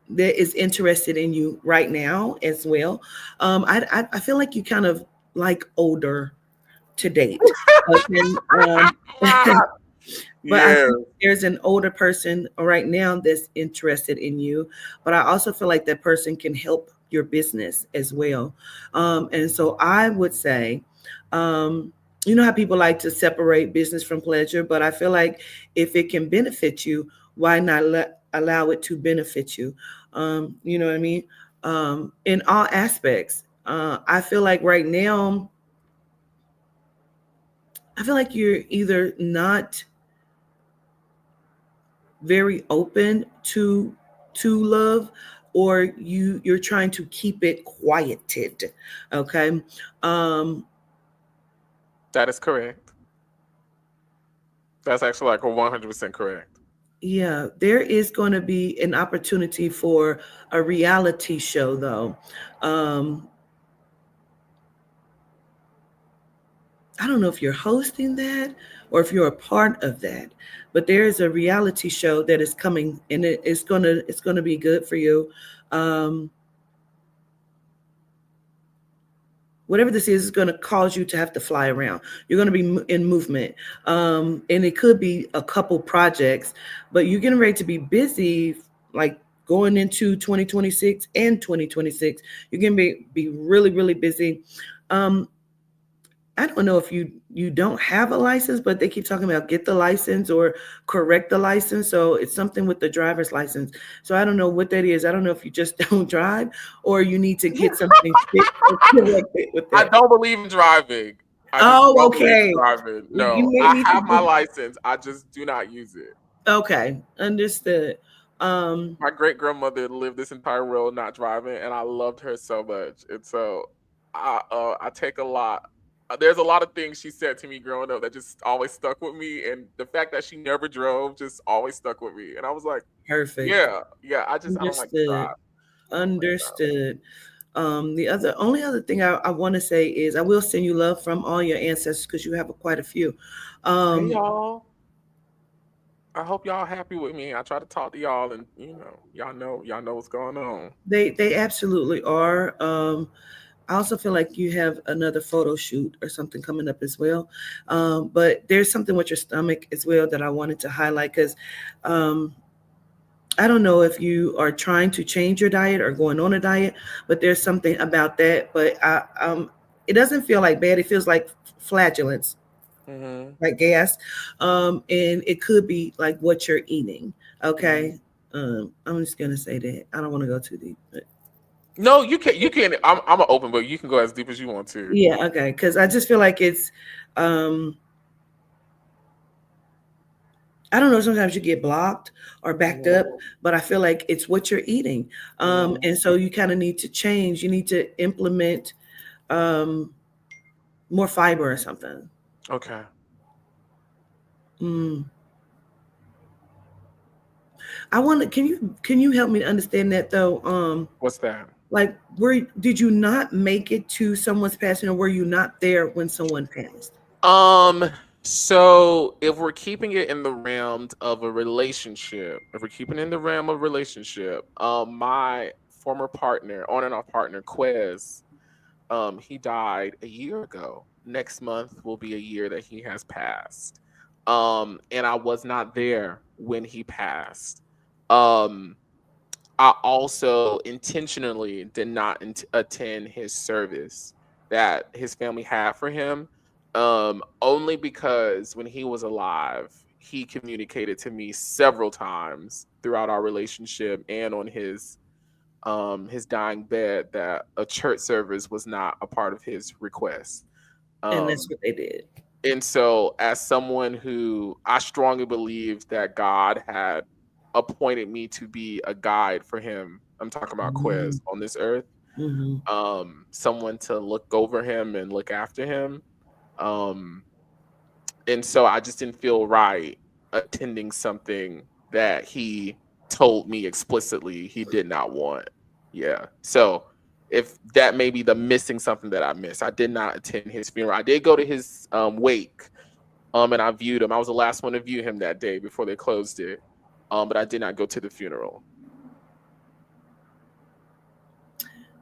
S9: that is interested in you right now as well. I feel like you kind of like older to date. Okay. But I
S5: Yeah.
S9: think there's an older person right now that's interested in you. But I also feel like that person can help your business as well. And so I would say, you know how people like to separate business from pleasure, but I feel like if it can benefit you, why not allow it to benefit you? You know what I mean? In all aspects. I feel like right now, I feel like you're either not very open to love, or you're trying to keep it quieted. Okay. um
S5: That is correct. That's actually like a 100% correct.
S9: yeah, there is going to be an opportunity for a reality show though. um I don't know if you're hosting that or if you're a part of that, but there is a reality show that is coming, and it's gonna be good for you. um Whatever this is going to cause you to have to fly around. You're going to be in movement. And it could be a couple projects, but you're getting ready to be busy, like going into 2026 and 2026. You're going to be really, really busy. Um, I don't know if you don't have a license, but they keep talking about get the license or correct the license. So it's something with the driver's license. So I don't know what that is. I don't know if you just don't drive or you need to get something fixed or corrected with
S5: I
S9: that.
S5: don't believe in driving. I just
S9: Oh,
S5: don't believe in
S9: okay.
S5: driving.
S9: You
S5: No,
S9: may
S5: I
S9: need to
S5: have my
S9: get,
S5: license. I just do not use it.
S9: okay, understood. Um,
S5: My great grandmother lived this entire world not driving, and I loved her so much. And so I take a lot. There's a lot of things she said to me growing up that just always stuck with me, and the fact that she never drove just always stuck with me. And I was like,
S9: Perfect.
S5: yeah, yeah. I don't like to drive.
S9: Understood.
S5: I don't like to drive.
S9: Understood. The only other thing I want to say is I will send you love from all your ancestors because you have quite a few.
S5: Hey
S9: Um,
S5: y'all. I hope y'all happy with me. I try to talk to y'all, and y'all know what's going on.
S9: they absolutely are. I also feel like you have another photo shoot or something coming up as well. But there's something with your stomach as well that I wanted to highlight because um, I don't know if you are trying to change your diet or going on a diet, but there's something about that. But it doesn't feel like bad. It feels like flatulence,
S5: Hmm.
S9: like gas, and it could be like what you're eating.
S5: Hmm.
S9: Okay, I'm just gonna say that I don't want to go too deep, but
S5: No, you can. You can. I'm an open book. You can go as deep as you want to.
S9: yeah, okay, because I just feel like it's. Um, I don't know. Sometimes you get blocked or backed up,
S5: Mhm.
S9: but I feel like it's what you're eating,
S5: Mhm.
S9: and so you kind of need to change. You need to implement um, more fiber or something.
S5: Okay.
S9: Mm. I want to. Can you help me to understand that though?
S5: What's that?
S9: Like, where did you not make it to someone's passing, or were you not there when someone passed?
S5: Um. So if we're keeping it in the realm of a relationship, if we're keeping it in the realm of relationship, my former partner, on and off partner, Quez, he died a year ago. Next month will be a year that he has passed. And I was not there when he passed. Um, I also intentionally did not attend his service that his family had for him. Only because when he was alive, he communicated to me several times throughout our relationship and on his dying bed that a church service was not a part of his request.
S9: And that's
S5: Um,
S9: what they did.
S5: and so, as someone who I strongly believe that God had appointed me to be a guide for him, I'm talking about Quez on this earth,
S9: Mm-hmm.
S5: someone to look over him and look after him. Um, and so I just didn't feel right attending something that he told me explicitly he did not want. Yeah. So if that may be the missing something that I missed, I did not attend his funeral. I did go to his wake, and I viewed him. I was the last one to view him that day before they closed it. But I did not go to the funeral.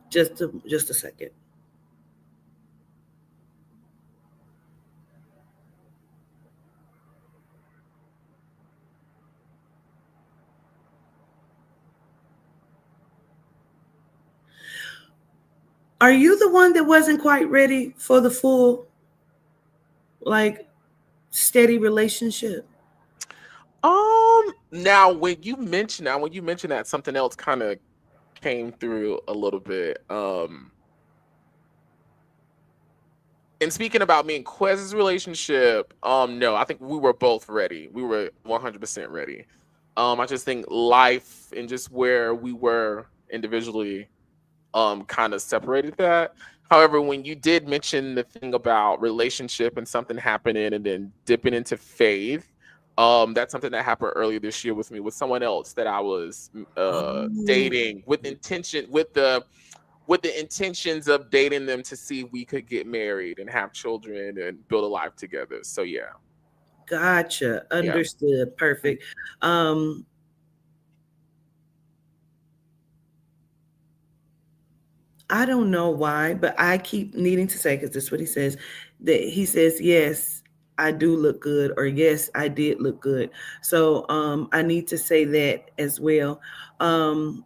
S9: Just a second. Are you the one that wasn't quite ready for the full, like, steady relationship?
S5: Now when you mention that, something else kind of came through a little bit. And speaking about me and Quez's relationship, no, I think we were both ready. We were 100% ready. I just think life and just where we were individually, kind of separated that. However, when you did mention the thing about relationship and something happening and then dipping into faith, that's something that happened earlier this year with me with someone else that I was
S9: Oh,
S5: dating with the intentions of dating them to see if we could get married and have children and build a life together. So yeah,
S9: gotcha.
S5: yeah.
S9: Understood. Perfect. Um, I don't know why, but I keep needing to say, because this is what he says, that he says, yes, I do look good, or yes, I did look good. So I need to say that as well. Um,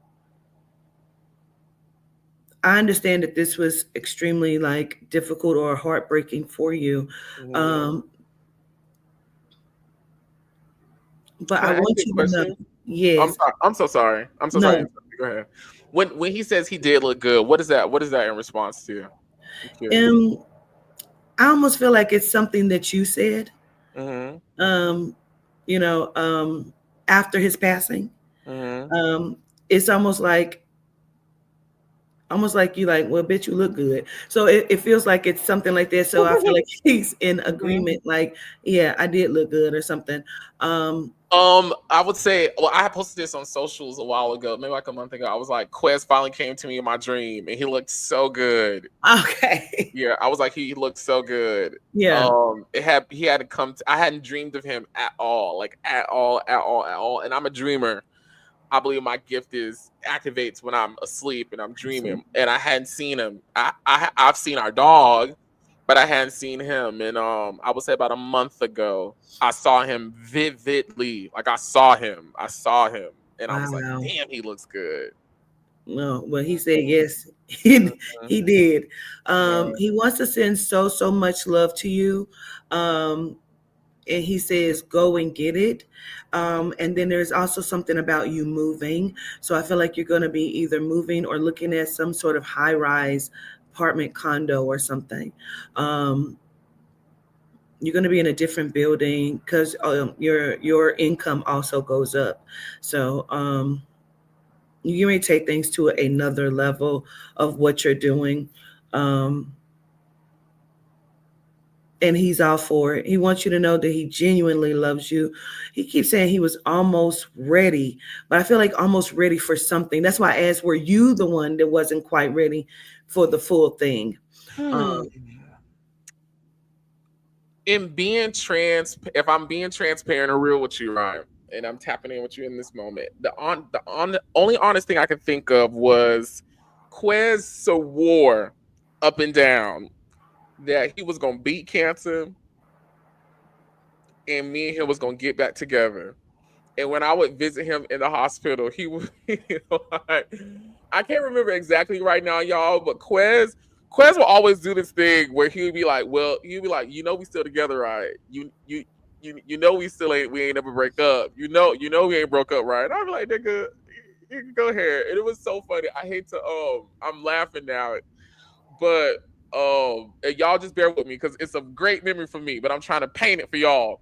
S9: I understand that this was extremely like difficult or heartbreaking for you.
S5: Mhm.
S9: Um, but
S5: Can
S9: I
S5: I ask
S9: want
S5: you a
S9: you to know,
S5: question? I'm
S9: yes,
S5: sorry. I'm so sorry. I'm so sorry.
S9: no.
S5: Go ahead. When he says he did look good, what is that? What is that in response to? I'm curious.
S9: Um, I almost feel like it's something that you said,
S5: Mm-hmm.
S9: um, you know, after his passing.
S5: Mm-hmm.
S9: Um, it's almost like you like, well, bitch, you look good. So it feels like it's something like that. So I feel like he's in agreement, like, yeah, I did look good or something. Um,
S5: I would say, well, I posted this on socials a while ago, maybe like a month ago. I was like, Quest finally came to me in my dream, and he looked so good.
S9: okay.
S5: Yeah, I was like, he looked so good.
S9: Yeah.
S5: He had to come. I hadn't dreamed of him at all, like at all, at all, at all. And I'm a dreamer. I believe my gift is activates when I'm asleep and I'm dreaming. And I hadn't seen him. I've seen our dog, but I hadn't seen him. And I would say about a month ago, I saw him vividly. Like I saw him, and I was like,
S9: Wow.
S5: damn, he looks good.
S9: No, well, he said yes, he
S5: Mhm.
S9: did.
S5: Yeah.
S9: He wants to send so much love to you. Um, and he says go and get it. And then there's also something about you moving. So I feel like you're going to be either moving or looking at some sort of high rise apartment condo or something. Um, you're going to be in a different building because your income also goes up. So you may take things to another level of what you're doing. Um, and he's all for it. He wants you to know that he genuinely loves you. He keeps saying he was almost ready, but I feel like almost ready for something. That's why I asked, were you the one that wasn't quite ready for the full thing?
S5: Hmm. If I'm being transparent or real with you, Ryan, and I'm tapping in with you in this moment, the only honest thing I could think of was Quez swore up and down that he was gonna beat cancer and me and him was gonna get back together. And when I would visit him in the hospital, he would like, I can't remember exactly right now, y'all, but Quez will always do this thing where he would be like, well, he'd be like, we still together, right? You know we ain't never break up. We ain't broke up, right? And I'm like, nigga, you can go ahead. And it was so funny. I hate to I'm laughing now, but and y'all just bear with me because it's a great memory for me, but I'm trying to paint it for y'all.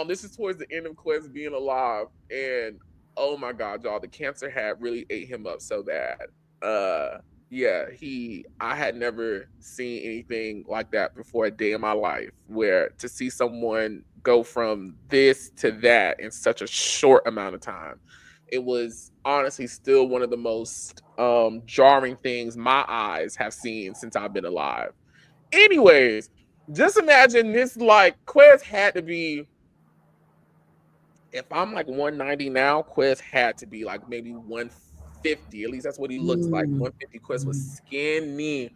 S5: This is towards the end of Quest being alive, and oh my god, y'all, the cancer had really ate him up so bad. Yeah, I had never seen anything like that before a day in my life, where to see someone go from this to that in such a short amount of time. It was honestly still one of the most jarring things my eyes have seen since I've been alive. Anyways, just imagine this, like Quest had to be, if I'm like 190 now, Quest had to be like maybe 150. At least that's what he looks like.
S9: Mm,
S5: 150. Quest was
S9: mm,
S5: skinny.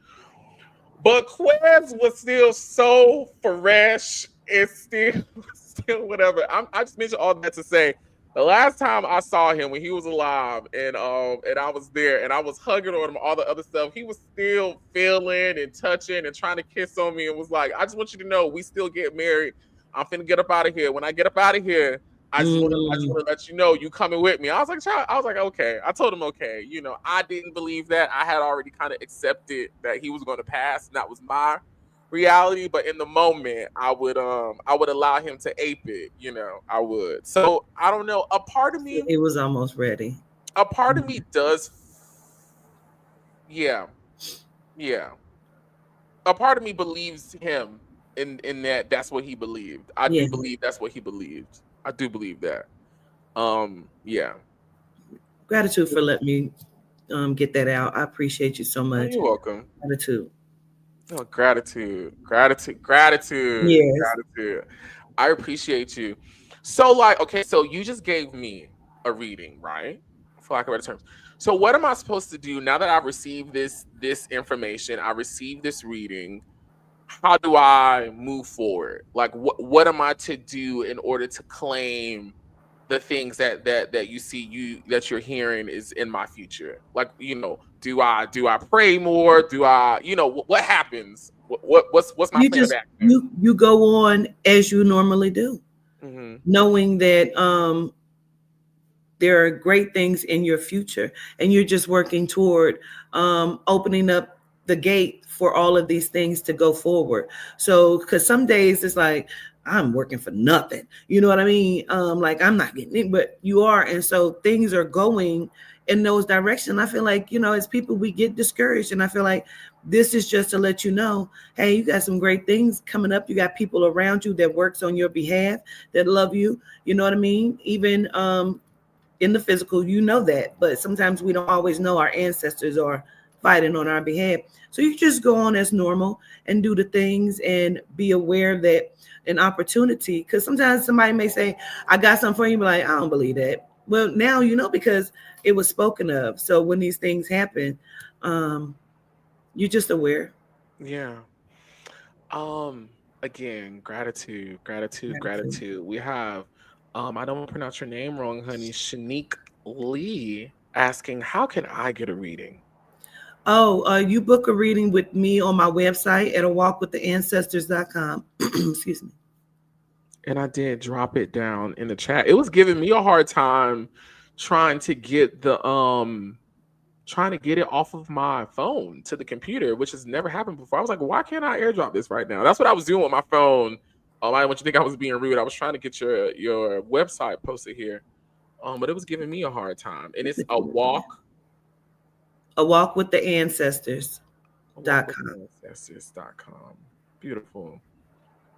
S5: But Quest was still so fresh and still whatever. I just mentioned all that to say the last time I saw him when he was alive and I was there and I was hugging on him, all the other stuff, he was still feeling and touching and trying to kiss on me and was like, I just want you to know we still get married. I'm finna get up out of here. When I get up out of here, I just
S9: mm,
S5: want to let you know you coming with me. I was like, child, I was like, okay. I told him okay. I didn't believe that. I had already kind of accepted that he was going to pass, and that was my reality, but in the moment, I would allow him to ape it. I would. So I don't know.
S9: It was almost ready.
S5: A part of me does. Yeah, yeah. A part of me believes him in that. That's what he believed. I do
S9: Yeah.
S5: believe that's what he believed. I do believe that. Yeah.
S9: Gratitude for letting me get that out. I appreciate you so
S5: Oh,
S9: much.
S5: you're welcome.
S9: Gratitude.
S5: Oh, gratitude.
S9: Yes.
S5: I appreciate you. So, like, okay, so you just gave me a reading, right? For lack of better terms. So, what am I supposed to do now that I've received this information? I received this reading. How do I move forward? Like, what am I to do in order to claim the things that you see that you're hearing is in my future? Like, do I pray more? Do I, what happens? What's my
S9: You
S5: plan of
S9: just
S5: action?
S9: you go on as you normally do,
S5: Mm-hmm.
S9: knowing that there are great things in your future, and you're just working toward opening up the gate for all of these things to go forward. So, because some days it's like I'm working for nothing, you know what I mean? Like I'm not getting it, but you are, and so things are going in those directions. I feel like, as people, we get discouraged, and I feel like this is just to let you know, hey, you got some great things coming up. You got people around you that works on your behalf, that love you. You know what I mean? Even in the physical, that, but sometimes we don't always know our ancestors are fighting on our behalf. So you just go on as normal and do the things and be aware that an opportunity, because sometimes somebody may say, I got something for you, but like, I don't believe that. Well, now because it was spoken of. So when these things happen, you're just aware.
S5: Yeah. Again, gratitude. We have, I don't want to pronounce your name wrong, honey. Shanique Lee asking, how can I get a reading?
S9: Oh, you book a reading with me on my website at awalkwithancestors.com. Excuse me.
S5: And I did drop it down in the chat. It was giving me a hard time trying to get it off of my phone to the computer, which has never happened before. I was like, why can't I airdrop this right now? That's what I was doing with my phone. I didn't want you to think I was being rude. I was trying to get your website posted here. But it was giving me a hard time. And it's a walk
S9: with the ancestors.com.
S5: Ancestors.com. Beautiful.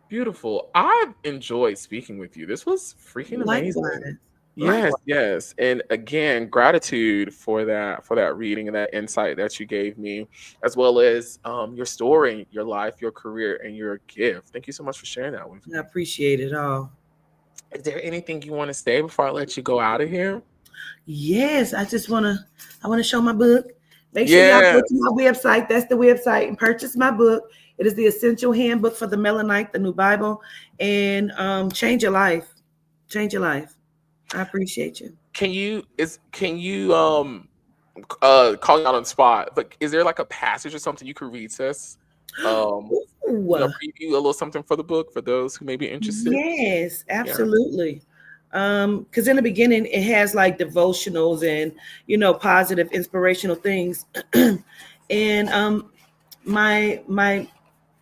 S5: Beautiful. I've enjoyed speaking with you. This was freaking amazing. Yes. And again, gratitude for that reading and that insight that you gave me, as well as your story, your life, your career, and your gift. Thank you so much for sharing that with me.
S9: I appreciate it all.
S5: Is there anything you want to say before I let you go out of here?
S9: Yes, I want to show my book. Make sure y'all go to my website. That's the website, and purchase my book. It is the Essential Handbook for the Melanite, the New Bible, and change your life. Change your life. I appreciate you.
S5: Can you calling out on the spot, but is there like a passage or something you could read to us? Preview a little something for the book for those who may be interested.
S9: Yes, absolutely. Because in the beginning it has like devotionals and positive inspirational things. And my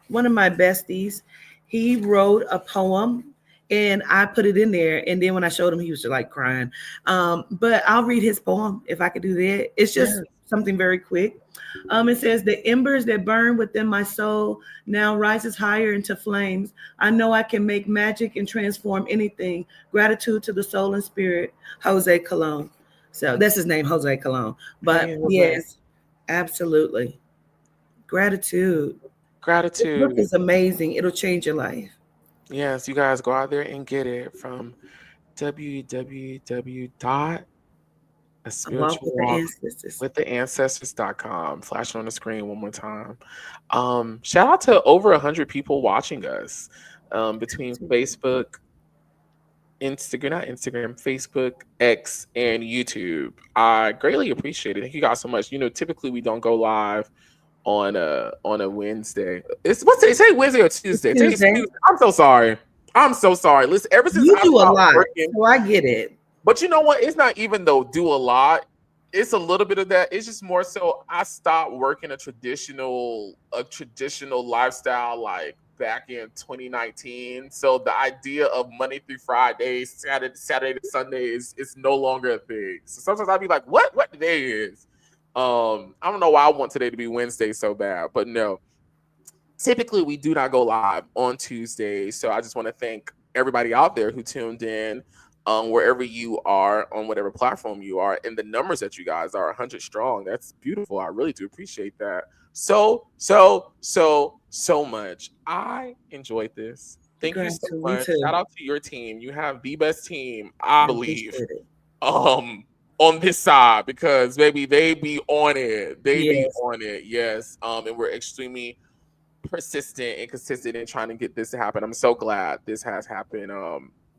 S9: one of my besties, he wrote a poem and I put it in there, and then when I showed him, he was just like crying. But I'll read his poem if I could do that. It's just something very quick. It says, the embers that burn within my soul now rises higher into flames. I know I can make magic and transform anything. Gratitude to the soul and spirit. Jose Colon. So that's his name, Jose Colon. But yes, absolutely. Gratitude. This book is amazing. It'll change your life.
S5: Yes, you guys go out there and get it from www.aspiritualwalkwithancestors.com. Flash it on the screen one more time. Shout out to over 100 people watching us between Facebook, Facebook, X, and YouTube. I greatly appreciate it. Thank you guys so much. Typically we don't go live on a Wednesday. What's today? Say Wednesday or Tuesday? Tuesday. I'm so sorry. Listen, ever since
S9: you do a lot, so I get it.
S5: But you know what? It's not even though do a lot. It's a little bit of that. It's just more so I stopped working a traditional lifestyle like back in 2019. So the idea of Monday through Friday, Saturday to Sunday is no longer a thing. So sometimes I'd be like, what today is? I don't know why I want today to be Wednesday so bad, but no. Typically we do not go live on Tuesday. So I just want to thank everybody out there who tuned in, wherever you are, on whatever platform you are, and the numbers that you guys are 100 strong. That's beautiful. I really do appreciate that so much. I enjoyed this. Thank you so
S9: Gratitude. Me
S5: much. Shout
S9: too.
S5: out to your team. You have the best team, I
S9: I
S5: believe,
S9: appreciate it.
S5: on this side, because baby, they be on it. They be
S9: Yes.
S5: on it. Yes. And we're extremely persistent and consistent in trying to get this to happen. I'm so glad this has happened.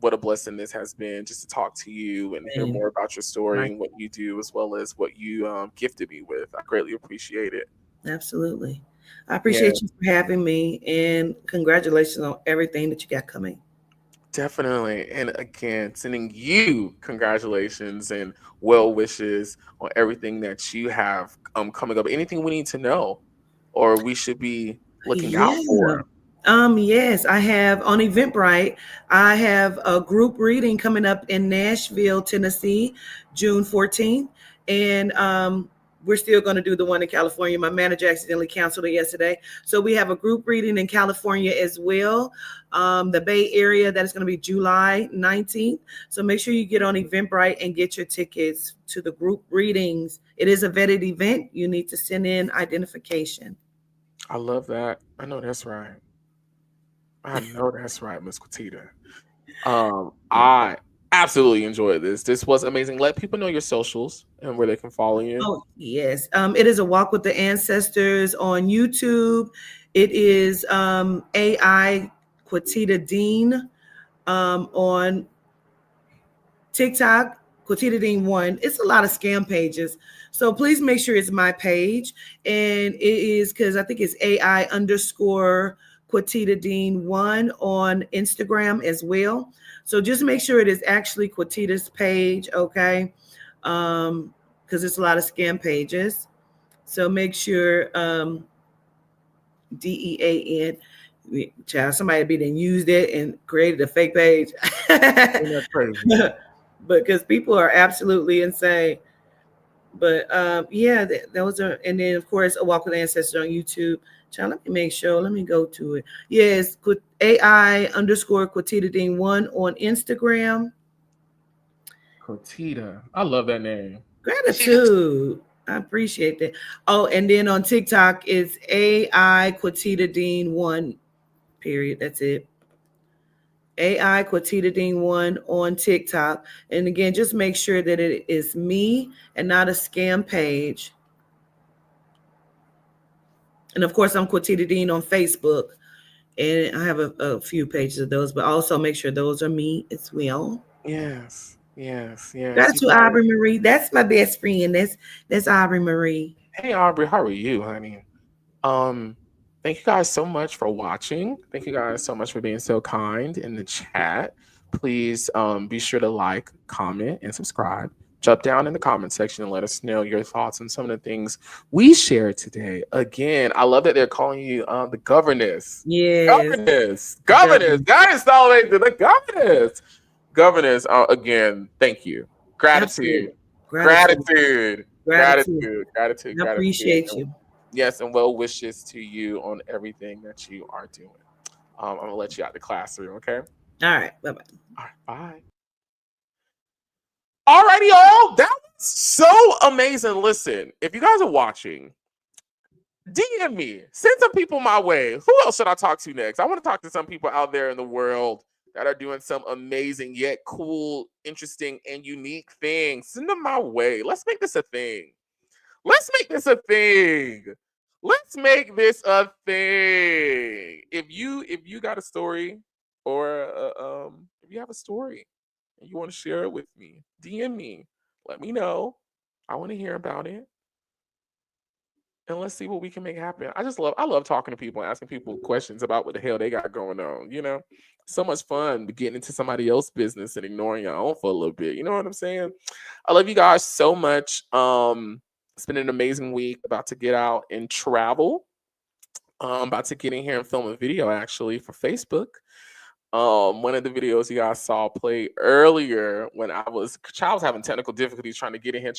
S5: What a blessing this has been, just to talk to you and hear
S9: And
S5: more about your story
S9: like,
S5: and what you do, as well as what you gifted me with. I greatly appreciate it.
S9: absolutely. I
S5: Yeah,
S9: appreciate you for having me, and congratulations on everything that you got coming.
S5: definitely. And again, sending you congratulations and well wishes on everything that you have coming up. Anything we need to know or we should be looking out
S9: Yeah.
S5: for.
S9: Yes, I have on Eventbrite. I have a group reading coming up in Nashville, Tennessee, June 14th. And we're still going to do the one in California. My manager accidentally canceled it yesterday. So we have a group reading in California as well. The Bay Area, that is going to be July 19th. So make sure you get on Eventbrite and get your tickets to the group readings. It is a vetted event. You need to send in identification.
S5: I love that. I know that's right. I know that's right, Miss QuaTita. I absolutely enjoyed this. This was amazing. Let people know your socials and where they can follow you.
S9: Oh, yes. It is a walk with the ancestors on YouTube. It is AI QuaTita Dean on TikTok, QuaTita Dean 1. It's a lot of scam pages. So please make sure it's my page. And it is because I think it's AI underscore QuaTita Dean 1 on Instagram as well. So just make sure it is actually QuaTita's page, okay? Because it's a lot of scam pages. So make sure DEAN. Child, somebody be then used it and created a fake page.
S5: Ain't that crazy?
S9: Because people are absolutely insane. But yeah, those are, and then of course, a walk with ancestors on YouTube. Child, let me make sure. Let me go to it. Yes, AI underscore QuaTita Dean 1 on Instagram.
S5: QuaTita. I love that name.
S9: Gratitude. I appreciate that. Oh, and then on TikTok, it's AI QuaTita Dean 1, period. That's it. AI QuaTita Dean 1 on TikTok. And again, just make sure that it is me and not a scam page. And of course, I'm QuaTita Dean on Facebook. And I have a few pages of those, but also make sure those are me as well.
S5: Yes, yes, yes. You
S9: Gratitude,
S5: guys.
S9: Aubrey Marie. That's my best friend. That's Aubrey Marie.
S5: Hey Aubrey, how are you, honey? Um, Thank you guys so much for watching. Thank you guys so much for being so kind in the chat. Please be sure to like, comment, and subscribe. Jump down in the comment section and let us know your thoughts on some of the things we shared today. Again, I love that they're calling you the governess.
S9: Yes.
S5: Governess. That is always the governess. Governess. Again, thank you. Gratitude.
S9: Gratitude.
S5: Gratitude.
S9: Gratitude.
S5: Gratitude. Gratitude.
S9: I
S5: Gratitude.
S9: appreciate you.
S5: Yes, and well wishes to you on everything that you are doing. I'm gonna let you out the classroom, okay?
S9: All right. Bye-bye.
S5: All right, bye. Alrighty, y'all. That was so amazing. Listen, if you guys are watching, DM me. Send some people my way. Who else should I talk to next? I want to talk to some people out there in the world that are doing some amazing yet cool, interesting, and unique things. Send them my way. Let's make this a thing. Let's make this a thing. Let's make this a thing. If you got a story, or if you have a story and you want to share it with me, DM me. Let me know. I want to hear about it. and let's see what we can make happen. I love talking to people and asking people questions about what the hell they got going on. So much fun getting into somebody else's business and ignoring your own for a little bit. You know what I'm saying? I love you guys so much. It's been an amazing week. About to get out and travel. About to get in here and film a video actually for Facebook. One of the videos you guys saw play earlier when I was having technical difficulties trying to get in here.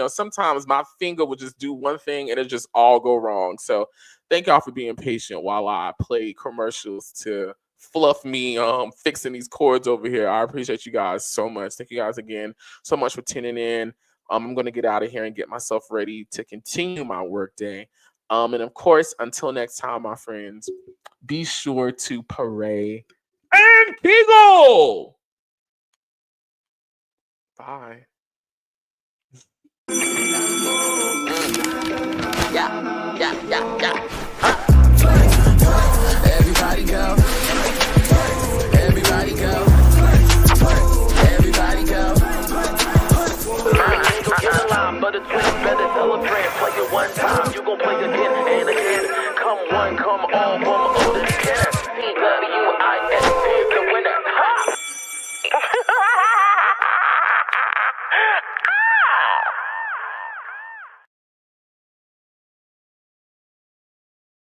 S5: Sometimes my finger would just do one thing and it just all go wrong. So thank y'all for being patient while I play commercials to fluff me fixing these cords over here. I appreciate you guys so much. Thank you guys again so much for tuning in. I'm going to get out of here and get myself ready to continue my work day. And of course, until next time, my friends, be sure to pray and giggle. Bye.
S2: Yeah. Everybody go. Everybody go. Everybody go. Get a line, but it's better celebrate. Play it one time, you gon' play again and again. Come one, come all,